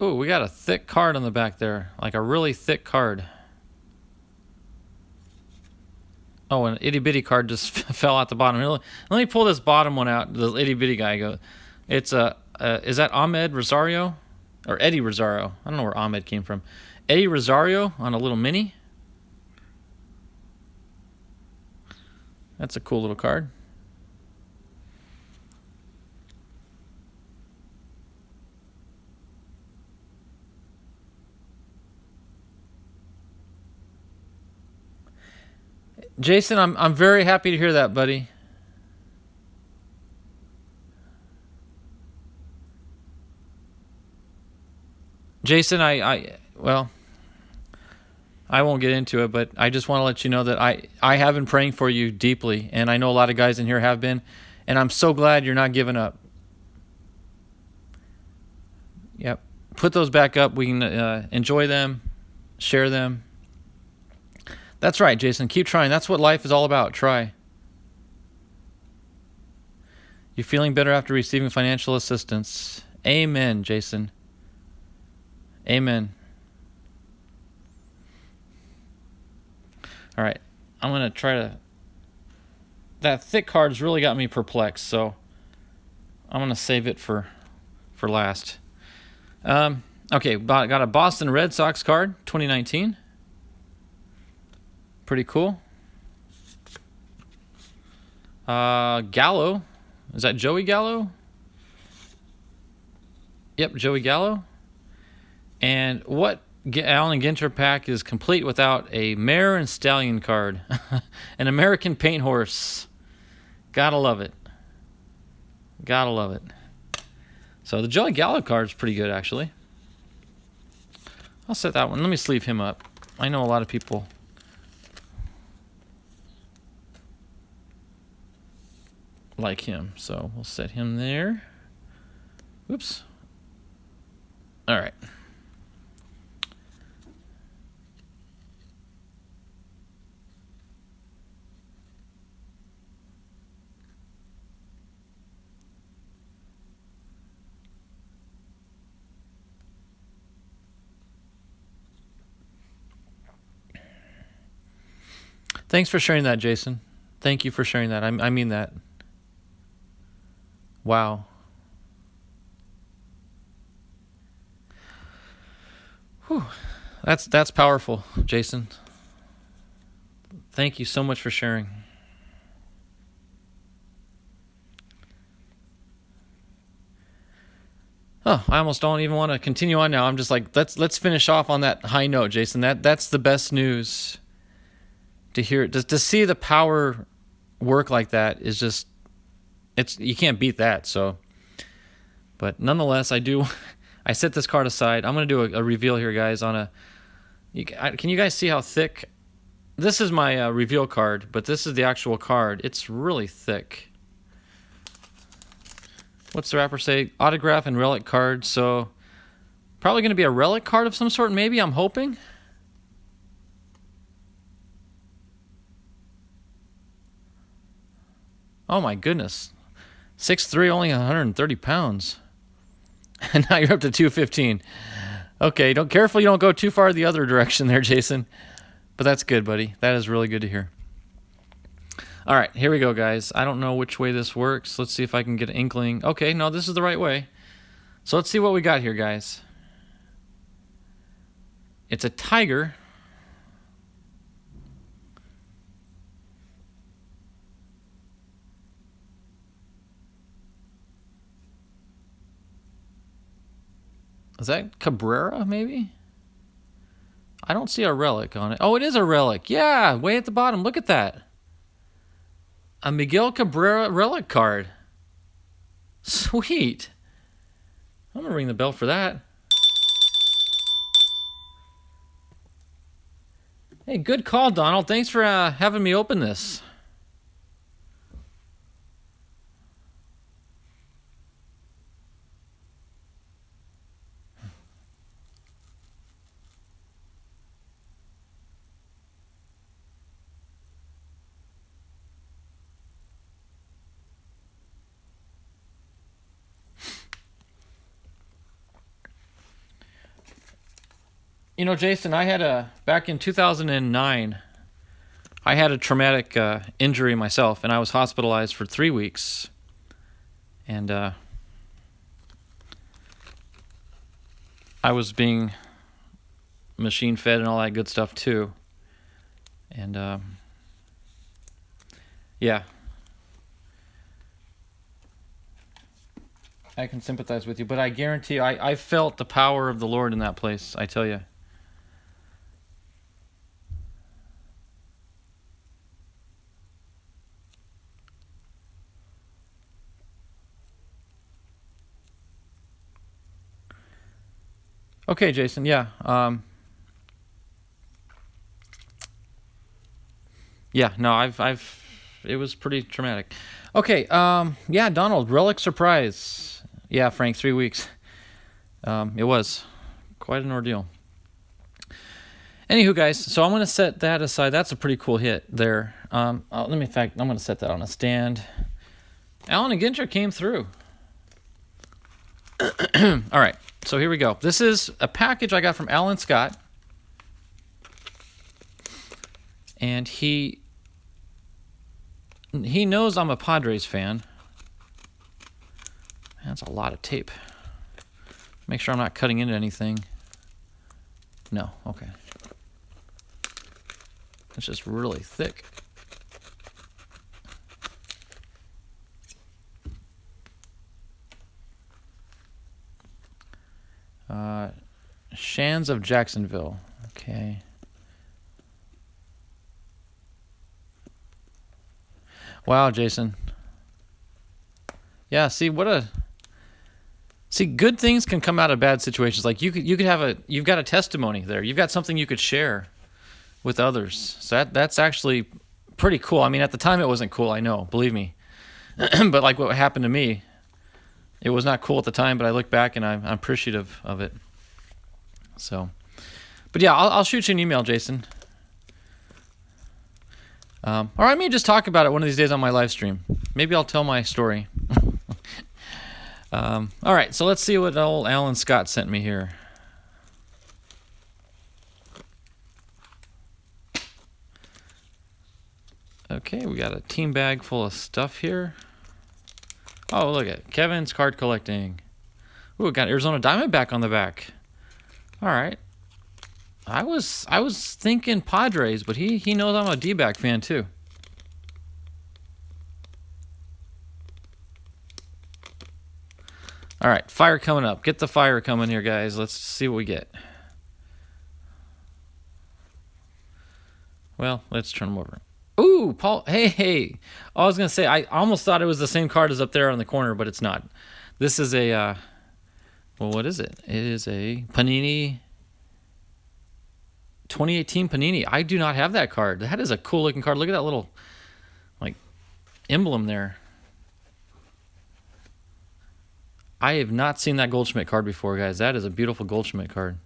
Ooh, we got a thick card on the back there, like a really thick card. Oh, an itty-bitty card just fell out the bottom. Let me pull this bottom one out, the itty-bitty guy. It's is that Ahmed Rosario? Or Eddie Rosario? I don't know where Ahmed came from. Eddie Rosario on a little mini. That's a cool little card. Jason, I'm very happy to hear that, buddy. Jason, well, I won't get into it, but I just want to let you know that I have been praying for you deeply, and I know a lot of guys in here have been, and I'm so glad you're not giving up. Yep. put those back up. We can enjoy them, share them. That's right, Jason. Keep trying. That's what life is all about. Try. You're feeling better after receiving financial assistance. Amen, Jason. Amen. All right. I'm going to try to... That thick card's really got me perplexed, so I'm going to save it for last. Okay, got a Boston Red Sox card, 2019. Pretty cool. Gallo. Is that Joey Gallo? Yep, Joey Gallo. And what Allen Ginter pack is complete without a mare and stallion card? An American paint horse. Gotta love it. Gotta love it. So the Joey Gallo card is pretty good, actually. I'll set that one. Let me sleeve him up. I know a lot of people like him, so we'll set him there. Oops. All right. Thanks for sharing that, Jason. Thank you for sharing that. I mean that. Wow. Whew. That's powerful, Jason. Thank you so much for sharing. Oh, I almost don't even want to continue on now. I'm just like, let's finish off on that high note, Jason. That's the best news. To hear it, to see the power work like that is just, you can't beat that. So, but nonetheless, I set this card aside. I'm going to do a reveal here, guys. Can you guys see how thick? This is my reveal card, but this is the actual card. It's really thick. What's the wrapper say? Autograph and relic card. So, probably going to be a relic card of some sort. Maybe, I'm hoping. Oh my goodness. 6'3", only 130 pounds. And now you're up to 215. Okay, careful you don't go too far the other direction there, Jason. But that's good, buddy. That is really good to hear. All right, here we go, guys. I don't know which way this works. Let's see if I can get an inkling. Okay, no, this is the right way. So let's see what we got here, guys. It's a tiger. Is that Cabrera, maybe? I don't see a relic on it. Oh, it is a relic. Yeah, way at the bottom. Look at that. A Miguel Cabrera relic card. Sweet. I'm going to ring the bell for that. Hey, good call, Donald. Thanks for having me open this. You know, Jason, I had back in 2009, I had a traumatic injury myself, and I was hospitalized for 3 weeks. And I was being machine fed and all that good stuff too. And yeah. I can sympathize with you, but I guarantee I felt the power of the Lord in that place, I tell you. Okay, Jason, yeah. Yeah, no, it was pretty traumatic. Okay, yeah, Donald, relic surprise. Yeah, Frank, 3 weeks. It was. Quite an ordeal. Anywho, guys, so I'm going to set that aside. That's a pretty cool hit there. In fact, I'm going to set that on a stand. Allen and Ginter came through. All right, so here we go. This is a package I got from Alan Scott. And he knows I'm a Padres fan. That's a lot of tape. Make sure I'm not cutting into anything. No, okay. It's just really thick. Shands of Jacksonville. Okay. Wow, Jason. Yeah, see good things can come out of bad situations. Like you've got a testimony there. You've got something you could share with others. So that's actually pretty cool. I mean, at the time it wasn't cool, I know, believe me. But like what happened to me, it was not cool at the time, but I look back and I'm appreciative of it. So, but yeah, I'll shoot you an email, Jason. Or I may just talk about it one of these days on my live stream. Maybe I'll tell my story. All right, so let's see what old Alan Scott sent me here. Okay, we got a team bag full of stuff here. Oh, look at Kevin's card collecting. Ooh, we got Arizona Diamondback on the back. All right. I was thinking Padres, but he knows I'm a D-back fan too. All right, fire coming up. Get the fire coming here, guys. Let's see what we get. Well, let's turn them over. Ooh, Paul. Hey. I was going to say, I almost thought it was the same card as up there on the corner, but it's not. This is a, well, what is it? It is a Panini 2018 Panini. I do not have that card. That is a cool looking card. Look at that little like emblem there. I have not seen that Goldschmidt card before, guys. That is a beautiful Goldschmidt card.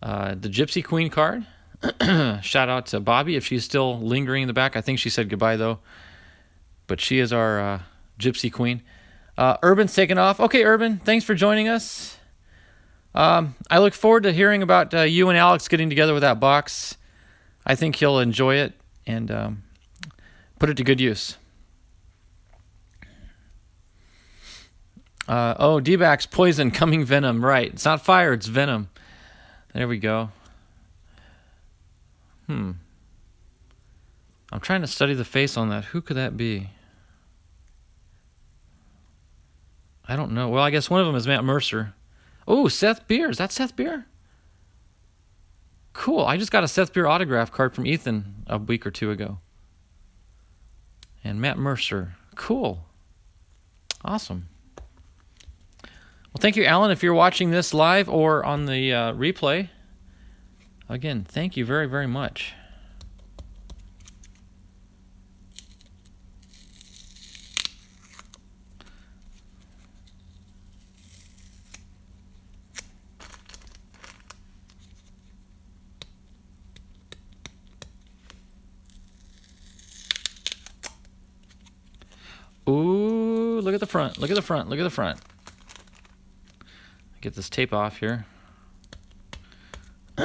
The Gypsy Queen card. Shout out to Bobby if she's still lingering in the back. I think she said goodbye though. But she is our Gypsy Queen. Urban's taken off. Okay, Urban, thanks for joining us. I look forward to hearing about you and Alex getting together with that box. I think he'll enjoy it and put it to good use. D-backs, poison, coming venom. Right. It's not fire, it's venom. There we go. I'm trying to study the face on that. Who could that be? I don't know. Well, I guess one of them is Matt Mercer. Oh, Seth Beer. Is that Seth Beer? Cool. I just got a Seth Beer autograph card from Ethan a week or two ago. And Matt Mercer. Cool. Awesome. Well, thank you, Alan, if you're watching this live or on the replay. Again, thank you very, very much. Ooh, look at the front. Look at the front. Look at the front. Get this tape off here.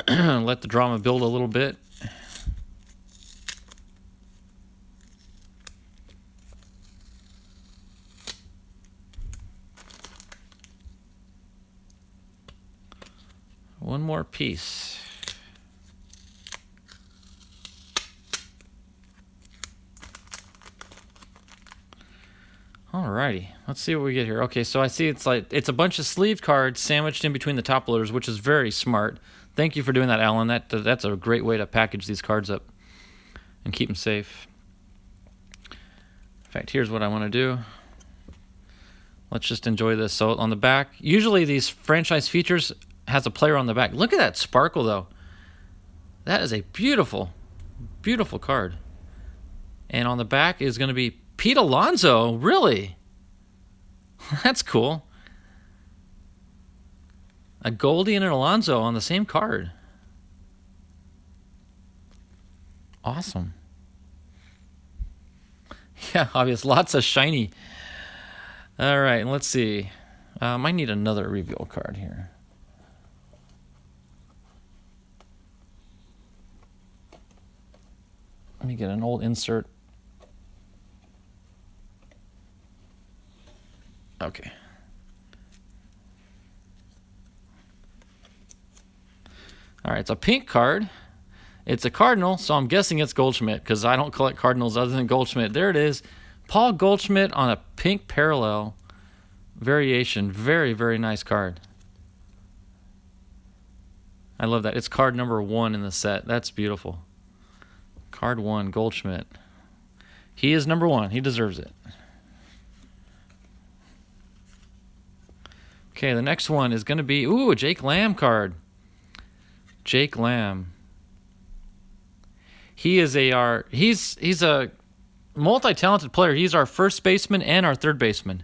Let the drama build a little bit. One more piece. Alrighty, let's see what we get here. Okay, so I see it's a bunch of sleeved cards sandwiched in between the top loaders, which is very smart. Thank you for doing that, Alan. That's a great way to package these cards up and keep them safe. In fact, here's what I want to do. Let's just enjoy this. So on the back, usually these franchise features has a player on the back. Look at that sparkle, though. That is a beautiful, beautiful card. And on the back is going to be Pete Alonso. Really? That's cool. A Goldie and an Alonso on the same card. Awesome. Yeah, obvious. Lots of shiny. All right, let's see. Might need another reveal card here. Let me get an old insert. Okay. All right, it's a pink card. It's a Cardinal, so I'm guessing it's Goldschmidt because I don't collect Cardinals other than Goldschmidt. There it is. Paul Goldschmidt on a pink parallel variation. Very, very nice card. I love that. It's card number 1 in the set. That's beautiful. Card 1, Goldschmidt. He is number 1. He deserves it. Okay, the next one is going to be, a Jake Lamb card. Jake Lamb. He's a multi-talented player. He's our first baseman and our third baseman.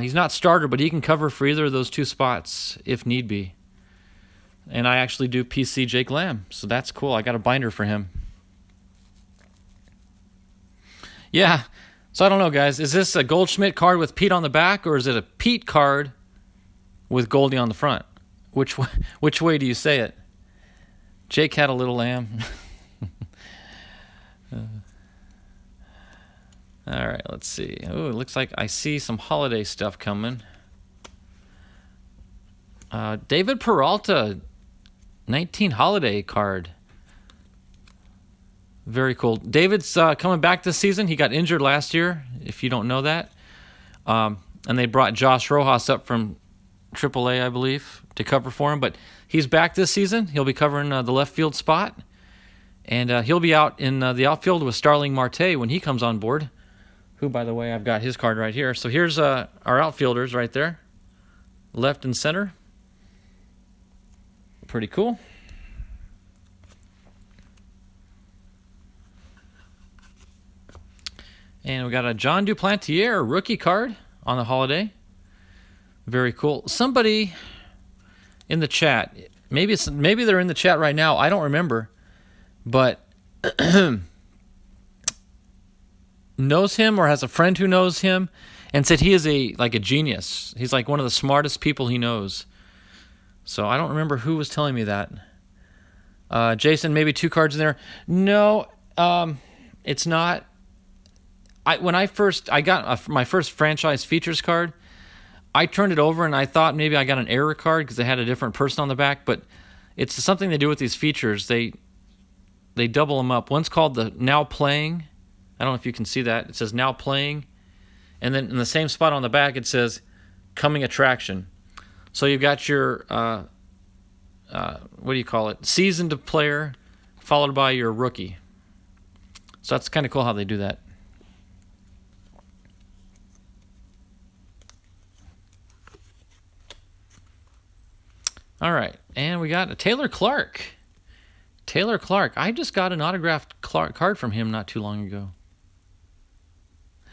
He's not starter, but he can cover for either of those two spots if need be. And I actually do PC Jake Lamb, so that's cool. I got a binder for him. Yeah, so I don't know, guys. Is this a Goldschmidt card with Pete on the back, or is it a Pete card with Goldie on the front? Which way do you say it? Jake had a little lamb. All right, let's see. Oh, it looks like I see some holiday stuff coming. David Peralta, 19 holiday card. Very cool. David's coming back this season. He got injured last year, if you don't know that. And they brought Josh Rojas up from AAA, I believe, to cover for him. But he's back this season. He'll be covering the left field spot. And he'll be out in the outfield with Starling Marte when he comes on board. Who, by the way, I've got his card right here. So here's our outfielders right there. Left and center. Pretty cool. And we got a John Duplantier rookie card on the holiday. Very cool. Somebody in the chat, maybe they're in the chat right now. I don't remember, but knows him or has a friend who knows him, and said he is a genius. He's like one of the smartest people he knows. So I don't remember who was telling me that. Jason, maybe 2 cards in there. No, it's not. When I got my first franchise features card, I turned it over and I thought maybe I got an error card because they had a different person on the back, but it's something they do with these features. They double them up. One's called the Now Playing. I don't know if you can see that. It says Now Playing. And then in the same spot on the back, it says Coming Attraction. So you've got your, what do you call it? Seasoned player followed by your rookie. So that's kind of cool how they do that. All right, and we got a Taylor Clark. Taylor Clark. I just got an autographed card from him not too long ago.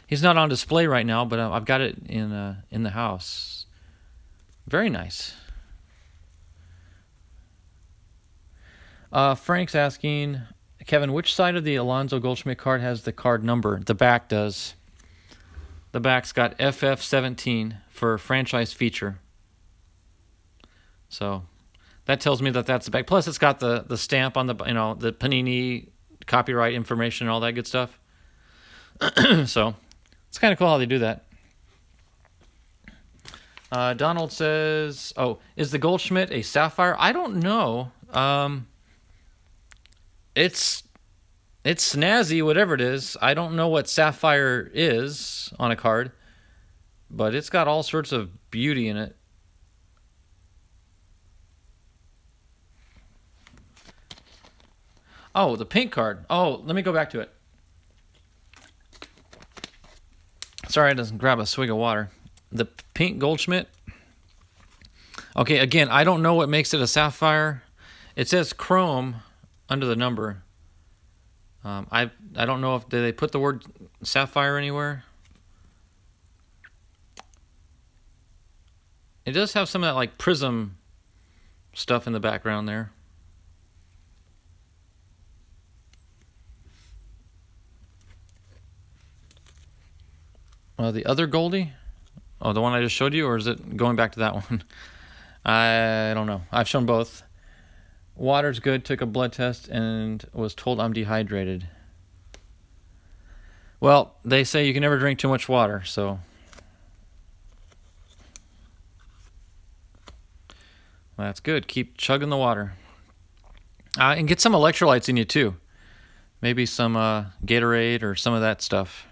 He's not on display right now, but I've got it in the house. Very nice. Frank's asking, Kevin, which side of the Alonso Goldschmidt card has the card number? The back does. The back's got FF17 for franchise feature. So that tells me that that's the back. Plus, it's got the stamp on the the Panini copyright information and all that good stuff. So it's kind of cool how they do that. Donald says, "Oh, is the Goldschmidt a sapphire?" I don't know. It's snazzy, whatever it is. I don't know what sapphire is on a card, but it's got all sorts of beauty in it. Oh, the pink card. Oh, let me go back to it. Sorry, I didn't grab a swig of water. The pink Goldschmidt. Okay, again, I don't know what makes it a sapphire. It says chrome under the number. I don't know if they put the word sapphire anywhere. It does have some of that like prism stuff in the background there. The other Goldie? Oh, the one I just showed you, or is it going back to that one? I don't know. I've shown both. Water's good. Took a blood test and was told I'm dehydrated. Well, they say you can never drink too much water, so. That's good. Keep chugging the water. And get some electrolytes in you, too. Maybe some Gatorade or some of that stuff.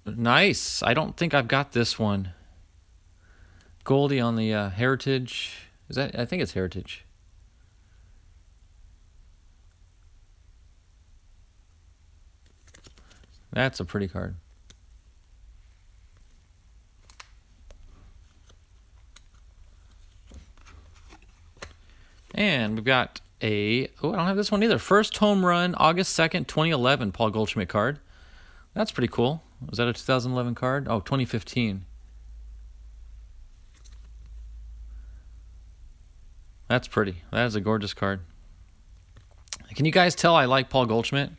Nice. I don't think I've got this one. Goldie on the Heritage. I think it's Heritage. That's a pretty card. And we've got I don't have this one either. First home run, August 2nd, 2011, Paul Goldschmidt card. That's pretty cool. Was that a 2011 card? Oh, 2015. That's pretty. That is a gorgeous card. Can you guys tell I like Paul Goldschmidt?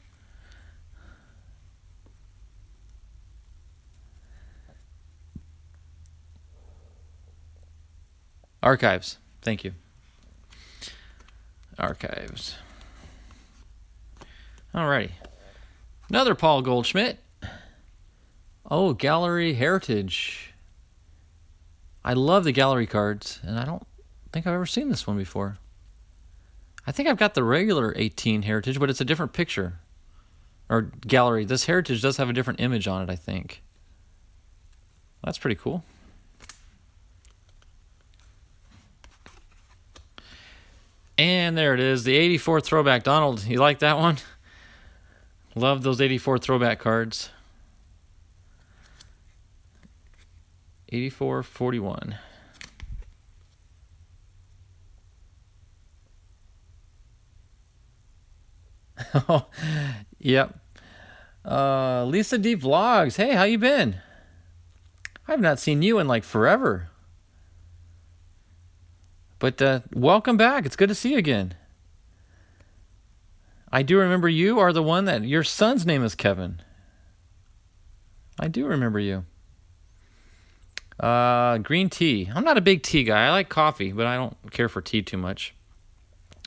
Archives. Thank you. Archives. Alrighty. Another Paul Goldschmidt. Oh, Gallery Heritage. I love the gallery cards, and I don't think I've ever seen this one before. I think I've got the regular 18 Heritage, but it's a different picture. Or gallery. This Heritage does have a different image on it, I think. That's pretty cool. And there it is, the 84 throwback. Donald, you like that one? Love those 84 throwback cards. 84-41. Oh, yep. Lisa D Vlogs. Hey, how you been? I've not seen you in like forever. But welcome back. It's good to see you again. I do remember you are the one that your son's name is Kevin. I do remember you. Green tea. I'm not a big tea guy. I like coffee, but I don't care for tea too much.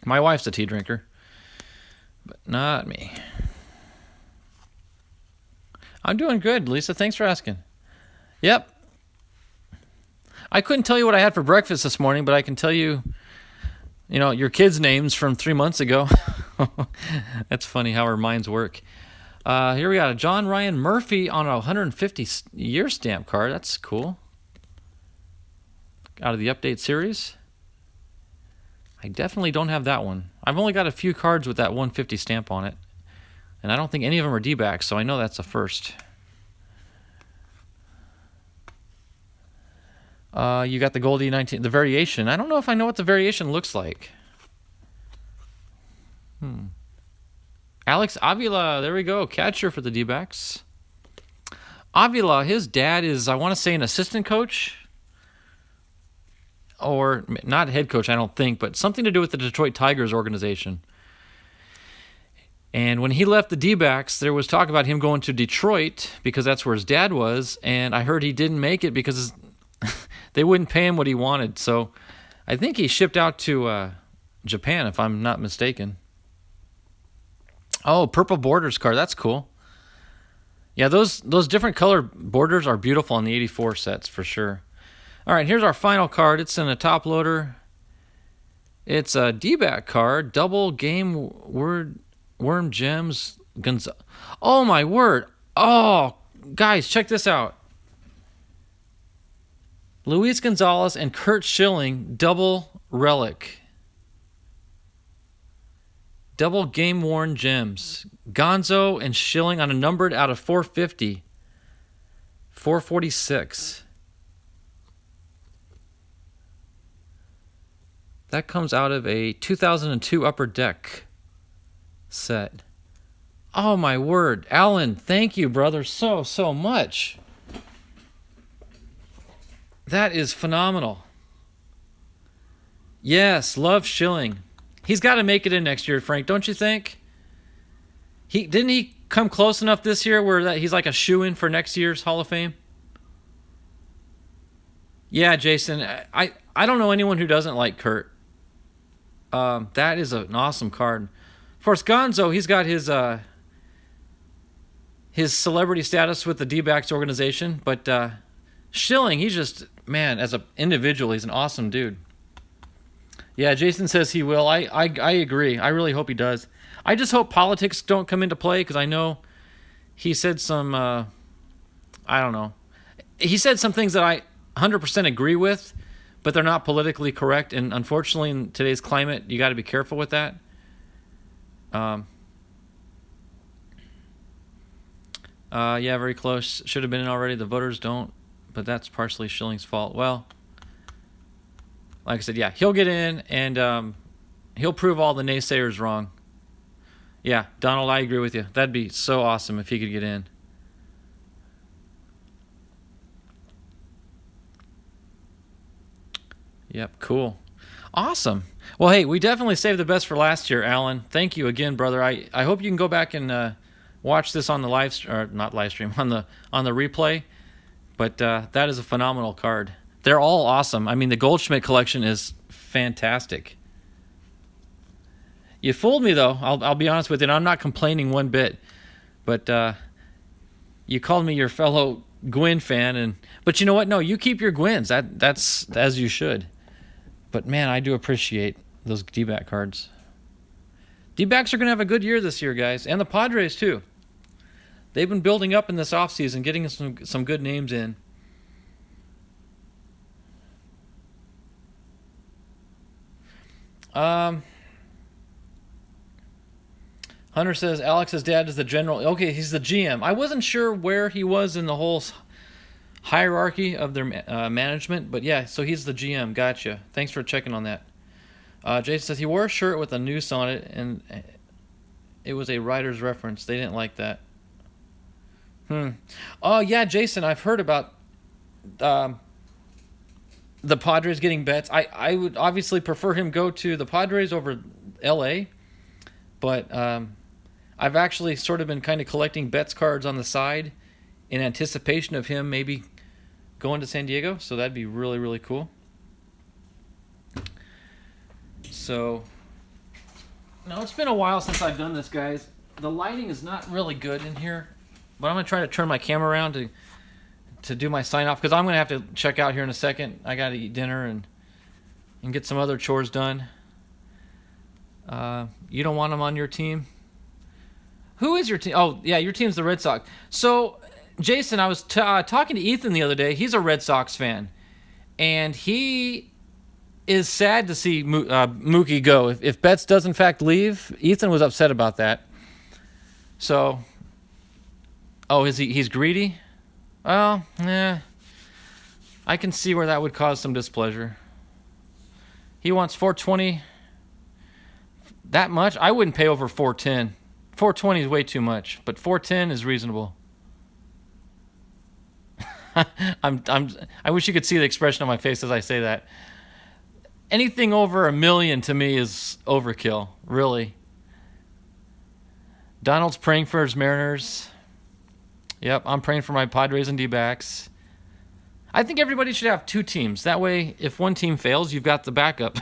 My wife's a tea drinker, but not me. I'm doing good, Lisa. Thanks for asking. Yep. I couldn't tell you what I had for breakfast this morning, but I can tell you, your kids' names from 3 months ago. That's funny how our minds work. Here we got a John Ryan Murphy on a 150-year stamp card. That's cool. Out of the update series. I definitely don't have that one. I've only got a few cards with that 150 stamp on it. And I don't think any of them are D-backs, so I know that's a first. You got the Goldie 19, the variation. I don't know if I know what the variation looks like. Alex Avila, there we go. Catcher for the D-backs. Avila, his dad is, I want to say, an assistant coach. Or not head coach, I don't think, but something to do with the Detroit Tigers organization. And when he left the D-backs, there was talk about him going to Detroit because that's where his dad was. And I heard he didn't make it because they wouldn't pay him what he wanted. So I think he shipped out to Japan, if I'm not mistaken. Oh, purple borders card. That's cool. Yeah, those different color borders are beautiful on the 84 sets for sure. All right, here's our final card. It's in a top loader. It's a D-back card. Double game worm gems. Oh, my word. Oh, guys, check this out. Luis Gonzalez and Kurt Schilling, double relic. Double game-worn gems. Gonzo and Schilling on a numbered out of 450. 446. That comes out of a 2002 Upper Deck set. Oh, my word. Alan, thank you, brother, so much. That is phenomenal. Yes, love Schilling. He's got to make it in next year, Frank, don't you think? He come close enough this year where he's like a shoo-in for next year's Hall of Fame? Yeah, Jason. I don't know anyone who doesn't like Kurt. That is an awesome card. Of course, Gonzo, he's got his celebrity status with the D-backs organization, but Schilling, he's just, man, as an individual, he's an awesome dude. Yeah, Jason says he will. I agree. I really hope he does. I just hope politics don't come into play, because I know he said some, I don't know. He said some things that I 100% agree with, but they're not politically correct, and unfortunately in today's climate, you got to be careful with that. Yeah, very close. Should have been in already. The voters don't, but that's partially Schilling's fault. Well, like I said, yeah, he'll get in, and he'll prove all the naysayers wrong. Yeah, Donald, I agree with you. That'd be so awesome if he could get in. Yep, cool. Awesome. Well, hey, we definitely saved the best for last year, Alan. Thank you again, brother. I hope you can go back and watch this on the not live stream, on the replay. But that is a phenomenal card. They're all awesome. I mean, the Goldschmidt collection is fantastic. You fooled me, though. I'll be honest with you, and I'm not complaining one bit. But you called me your fellow Gwyn fan, but you know what? No, you keep your Gwyns. That's as you should. But man, I do appreciate those D-back cards. D-backs are going to have a good year this year, guys, and the Padres too. They've been building up in this offseason, getting some good names in. Hunter says Alex's dad is the general. Okay, he's the GM. I wasn't sure where he was in the whole hierarchy of their management, but yeah, so he's the GM. Gotcha. Thanks for checking on that. Jason says he wore a shirt with a noose on it, and it was a writer's reference. They didn't like that. Oh, yeah, Jason, I've heard about the Padres getting Betts. I would obviously prefer him go to the Padres over L.A., but I've actually sort of been kind of collecting Betts cards on the side in anticipation of him maybe going to San Diego, so that'd be really, really cool. So, now it's been a while since I've done this, guys. The lighting is not really good in here, but I'm going to try to turn my camera around to do my sign-off, because I'm going to have to check out here in a second. I got to eat dinner and get some other chores done. You don't want them on your team? Who is your team? Oh, yeah, your team's the Red Sox. So, Jason, I was talking to Ethan the other day. He's a Red Sox fan, and he is sad to see Mookie go. If Betts does, in fact, leave, Ethan was upset about that. So, he's greedy? Well, I can see where that would cause some displeasure. He wants 420. That much? I wouldn't pay over 410. 420 is way too much, but 410 is reasonable. I wish you could see the expression on my face as I say that. Anything over $1 million to me is overkill, really. Donald's praying for his Mariners. Yep, I'm praying for my Padres and D-backs. I think everybody should have two teams. That way, if one team fails, you've got the backup.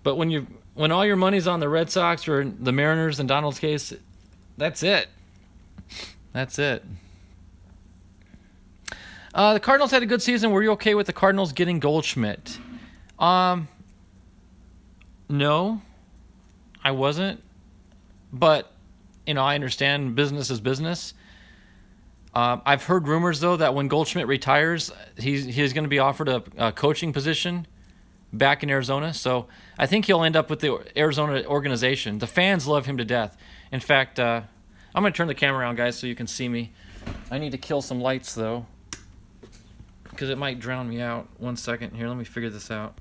But when all your money's on the Red Sox or the Mariners, in Donald's case, that's it. That's it. The Cardinals had a good season. Were you okay with the Cardinals getting Goldschmidt? No, I wasn't. But, I understand business is business. I've heard rumors, though, that when Goldschmidt retires, he's going to be offered a coaching position back in Arizona. So I think he'll end up with the Arizona organization. The fans love him to death. In fact, I'm going to turn the camera around, guys, so you can see me. I need to kill some lights, though, because it might drown me out. 1 second. Here, let me figure this out.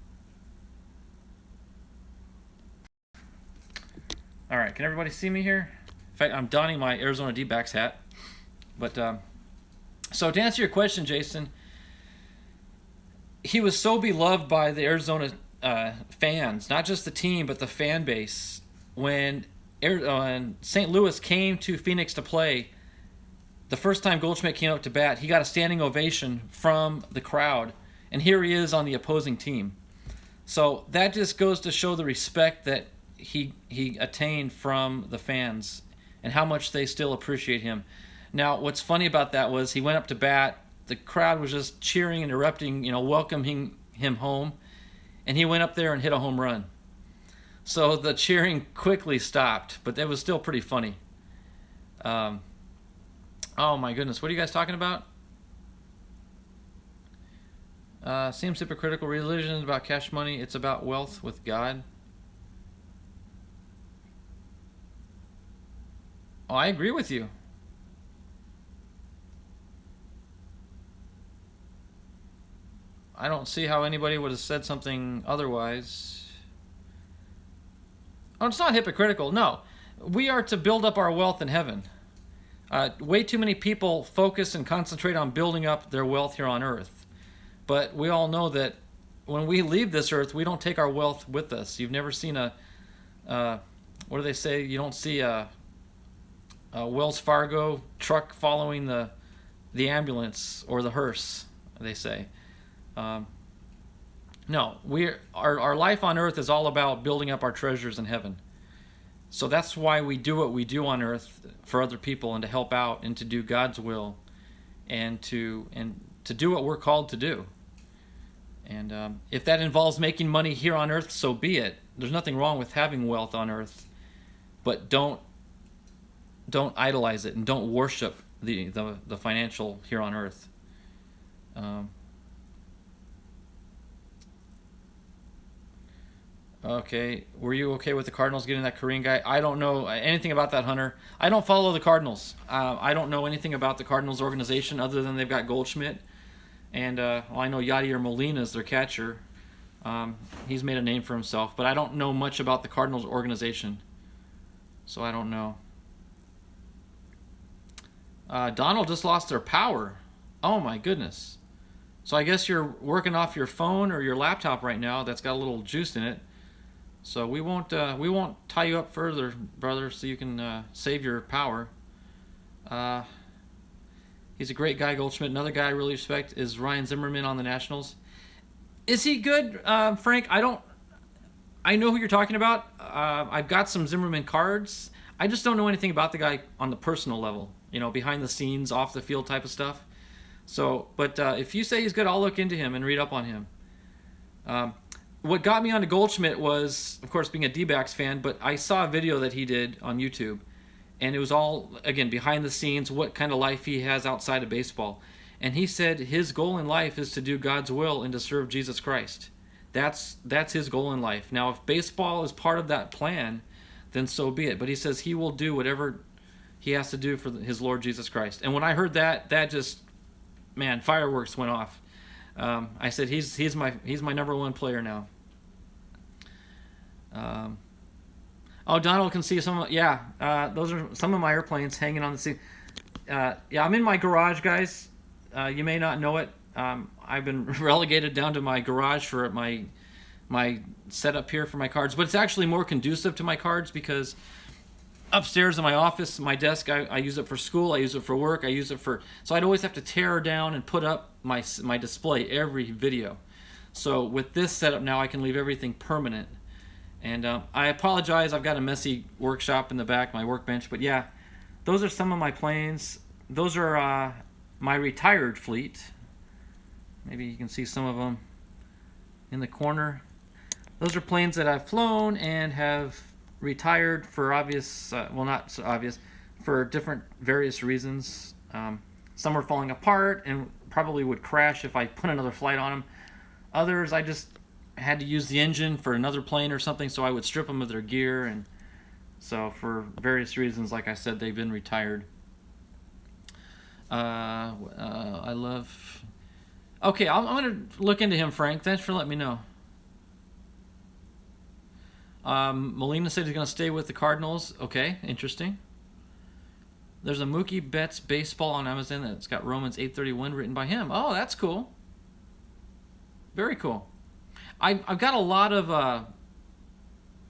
All right, can everybody see me here? In fact, I'm donning my Arizona D-backs hat. But, so to answer your question, Jason, he was so beloved by the Arizona fans, not just the team, but the fan base. When St. Louis came to Phoenix to play, the first time Goldschmidt came up to bat, he got a standing ovation from the crowd. And here he is on the opposing team. So that just goes to show the respect that he attained from the fans and how much they still appreciate him. Now, what's funny about that was he went up to bat. The crowd was just cheering and erupting, welcoming him home. And he went up there and hit a home run. So the cheering quickly stopped, but that was still pretty funny. Oh my goodness, what are you guys talking about? Seems hypocritical. Religion is about cash money. It's about wealth with God. Oh, I agree with you. I don't see how anybody would have said something otherwise. Oh, it's not hypocritical. No. We are to build up our wealth in heaven. Way too many people focus and concentrate on building up their wealth here on earth. But we all know that when we leave this earth, we don't take our wealth with us. You've never seen what do they say? You don't see a Wells Fargo truck following the ambulance or the hearse, they say. No, our life on earth is all about building up our treasures in heaven. So that's why we do what we do on earth for other people and to help out and to do God's will and to do what we're called to do. And if that involves making money here on earth, so be it. There's nothing wrong with having wealth on earth, but don't idolize it and don't worship the financial here on earth. Okay, were you okay with the Cardinals getting that Korean guy? I don't know anything about that, Hunter. I don't follow the Cardinals. I don't know anything about the Cardinals organization other than they've got Goldschmidt. And I know Yadier Molina is their catcher. He's made a name for himself. But I don't know much about the Cardinals organization. So I don't know. Donald just lost their power. Oh my goodness. So I guess you're working off your phone or your laptop right now that's got a little juice in it. So we won't tie you up further, brother, so you can save your power. He's a great guy, Goldschmidt. Another guy I really respect is Ryan Zimmerman on the Nationals. Is he good, Frank? I know who you're talking about. I've got some Zimmerman cards. I just don't know anything about the guy on the personal level. Behind the scenes, off the field type of stuff. So, but if you say he's good, I'll look into him and read up on him. What got me onto Goldschmidt was, of course, being a D-backs fan, but I saw a video that he did on YouTube, and it was all, again, behind the scenes, what kind of life he has outside of baseball. And he said his goal in life is to do God's will and to serve Jesus Christ. That's his goal in life. Now, if baseball is part of that plan, then so be it. But he says he will do whatever he has to do for his Lord Jesus Christ. And when I heard that just, man, fireworks went off. I said he's my number one player now. Donald can see some. Those are some of my airplanes hanging on the seat. I'm in my garage, guys. You may not know it. I've been relegated down to my garage for my setup here for my cards, but it's actually more conducive to my cards because upstairs in my office, my desk, I use it for school, I use it for work, I use it for... So I'd always have to tear down and put up my display every video. So with this setup now, I can leave everything permanent. And I apologize, I've got a messy workshop in the back, my workbench. But yeah, those are some of my planes. Those are my retired fleet. Maybe you can see some of them in the corner. Those are planes that I've flown and have retired for obvious, not so obvious, for different various reasons. Some were falling apart and probably would crash if I put another flight on them. Others, I just had to use the engine for another plane or something, so I would strip them of their gear. And so for various reasons, like I said, they've been retired. I love... Okay, I'm going to look into him, Frank. Thanks for letting me know. Molina said he's going to stay with the Cardinals. Okay, interesting. There's a Mookie Betts baseball on Amazon that's got Romans 8:31 written by him. Oh, that's cool. Very cool. I've got a lot of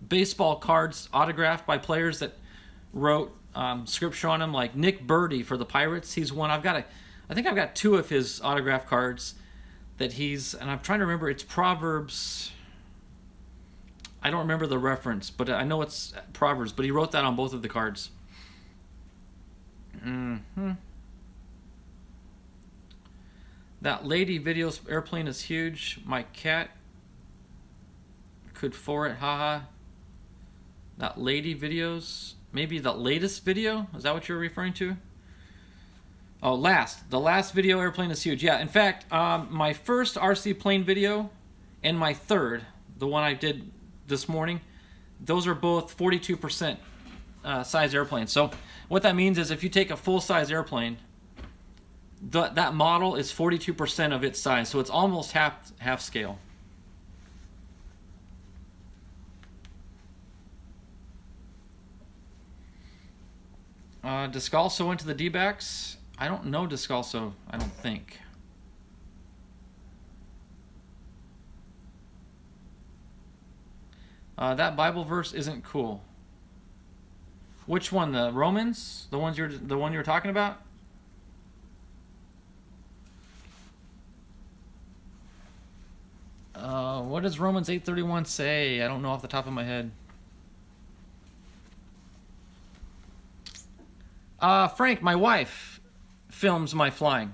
baseball cards autographed by players that wrote scripture on them, like Nick Birdie for the Pirates. He's one. I think I've got two of his autograph cards that and I'm trying to remember. It's Proverbs. I don't remember the reference, but I know it's Proverbs. But he wrote that on both of the cards. That lady video airplane is huge. My cat could for it. Haha. That lady videos. Maybe the latest video? Is that what you're referring to? Oh, the last video airplane is huge. Yeah, in fact, my first RC plane video and my third, the one I did this morning, those are both 42% size airplanes. So what that means is if you take a full-size airplane, that model is 42% of its size. So it's almost half scale. Descalso went to the D-backs. I don't know Descalso, I don't think. That Bible verse isn't cool. Which one? The Romans? The one you're talking about? What does Romans 8:31 say? I don't know off the top of my head. Frank, my wife, films my flying.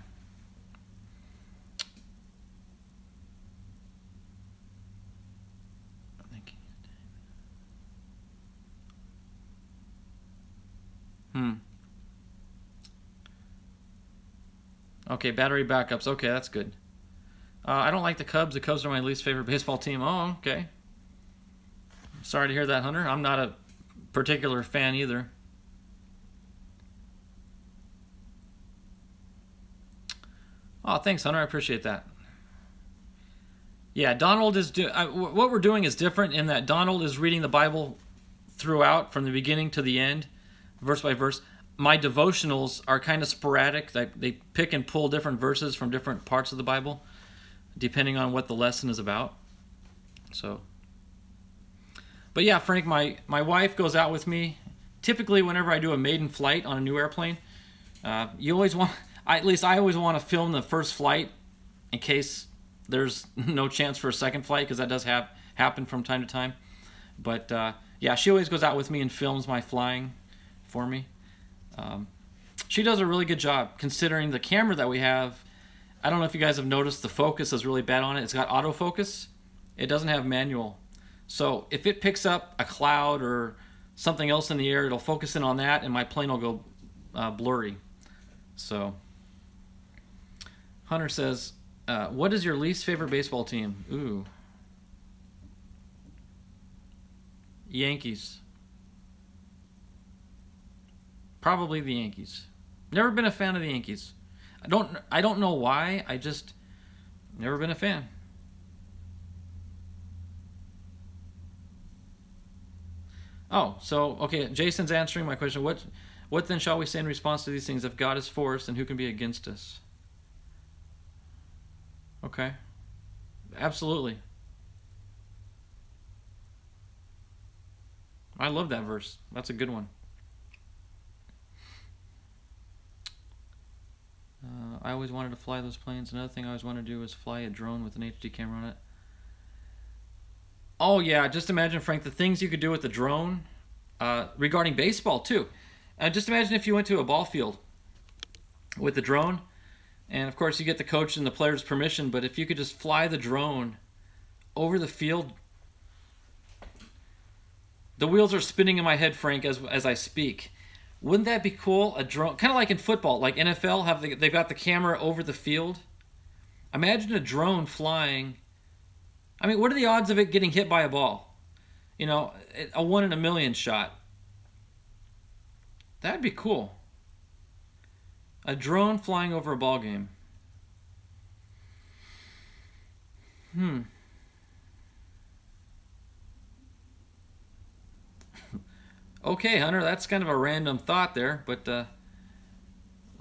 Okay, battery backups. Okay, that's good. I don't like the Cubs. The Cubs are my least favorite baseball team. Oh, okay. Sorry to hear that, Hunter. I'm not a particular fan either. Oh, thanks, Hunter. I appreciate that. Yeah, Donald is what we're doing is different in that Donald is reading the Bible throughout from the beginning to the end, verse by verse. My devotionals are kind of sporadic. They pick and pull different verses from different parts of the Bible, depending on what the lesson is about. So, but yeah, Frank, my wife goes out with me. Typically, whenever I do a maiden flight on a new airplane, you always want, at least I always want to film the first flight in case there's no chance for a second flight, because that does happen from time to time. But yeah, she always goes out with me and films my flying for me. She does a really good job considering the camera that we have. I don't know if you guys have noticed the focus is really bad on it. It's got autofocus. It doesn't have manual. So if it picks up a cloud or something else in the air, it'll focus in on that and my plane will go blurry. So Hunter says, what is your least favorite baseball team? Ooh. Yankees. Probably the Yankees. Never been a fan of the Yankees. I don't know why. I just never been a fan. Oh, so okay. Jason's answering my question. What then shall we say in response to these things? If God is for us, then who can be against us? Okay. Absolutely. I love that verse. That's a good one. I always wanted to fly those planes. Another thing I always wanted to do was fly a drone with an HD camera on it. Oh yeah, just imagine, Frank, the things you could do with the drone regarding baseball too. Just imagine if you went to a ball field with the drone, and of course you get the coach and the player's permission, but if you could just fly the drone over the field. The wheels are spinning in my head, Frank, as I speak. Wouldn't that be cool? A drone, kind of like in football, like NFL, they've got the camera over the field. Imagine a drone flying. I mean, what are the odds of it getting hit by a ball? You know, a 1 in a million shot. That'd be cool. A drone flying over a ball game. Okay, Hunter, that's kind of a random thought there, but the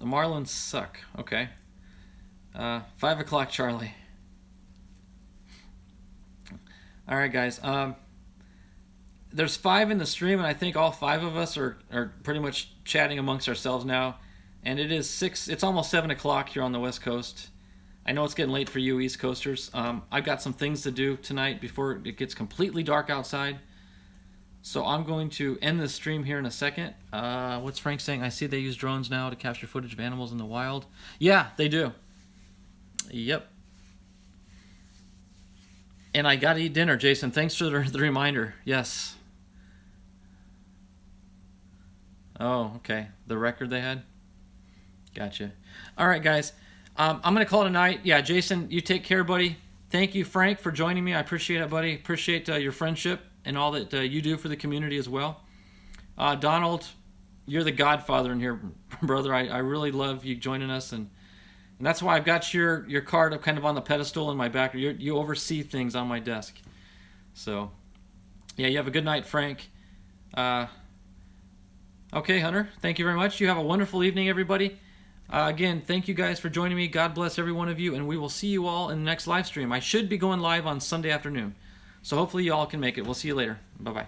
Marlins suck. Okay. 5 o'clock, Charlie. All right, guys. There's 5 in the stream, and I think all 5 of us are pretty much chatting amongst ourselves now. And it is 6. It's almost 7 o'clock here on the West Coast. I know it's getting late for you East Coasters. I've got some things to do tonight before it gets completely dark outside. So I'm going to end this stream here in a second. What's Frank saying? I see they use drones now to capture footage of animals in the wild. Yeah, they do. Yep. And I got to eat dinner, Jason. Thanks for the reminder. Yes. Oh, okay. The record they had? Gotcha. All right, guys. I'm going to call it a night. Yeah, Jason, you take care, buddy. Thank you, Frank, for joining me. I appreciate it, buddy. Appreciate your friendship and all that you do for the community as well. Donald, you're the godfather in here, brother. I really love you joining us, and that's why I've got your card up kind of on the pedestal in my back. You oversee things on my desk. So, yeah, you have a good night, Frank. Okay, Hunter, thank you very much. You have a wonderful evening, everybody. Again, thank you guys for joining me. God bless every one of you, and we will see you all in the next live stream. I should be going live on Sunday afternoon, so hopefully you all can make it. We'll see you later. Bye-bye.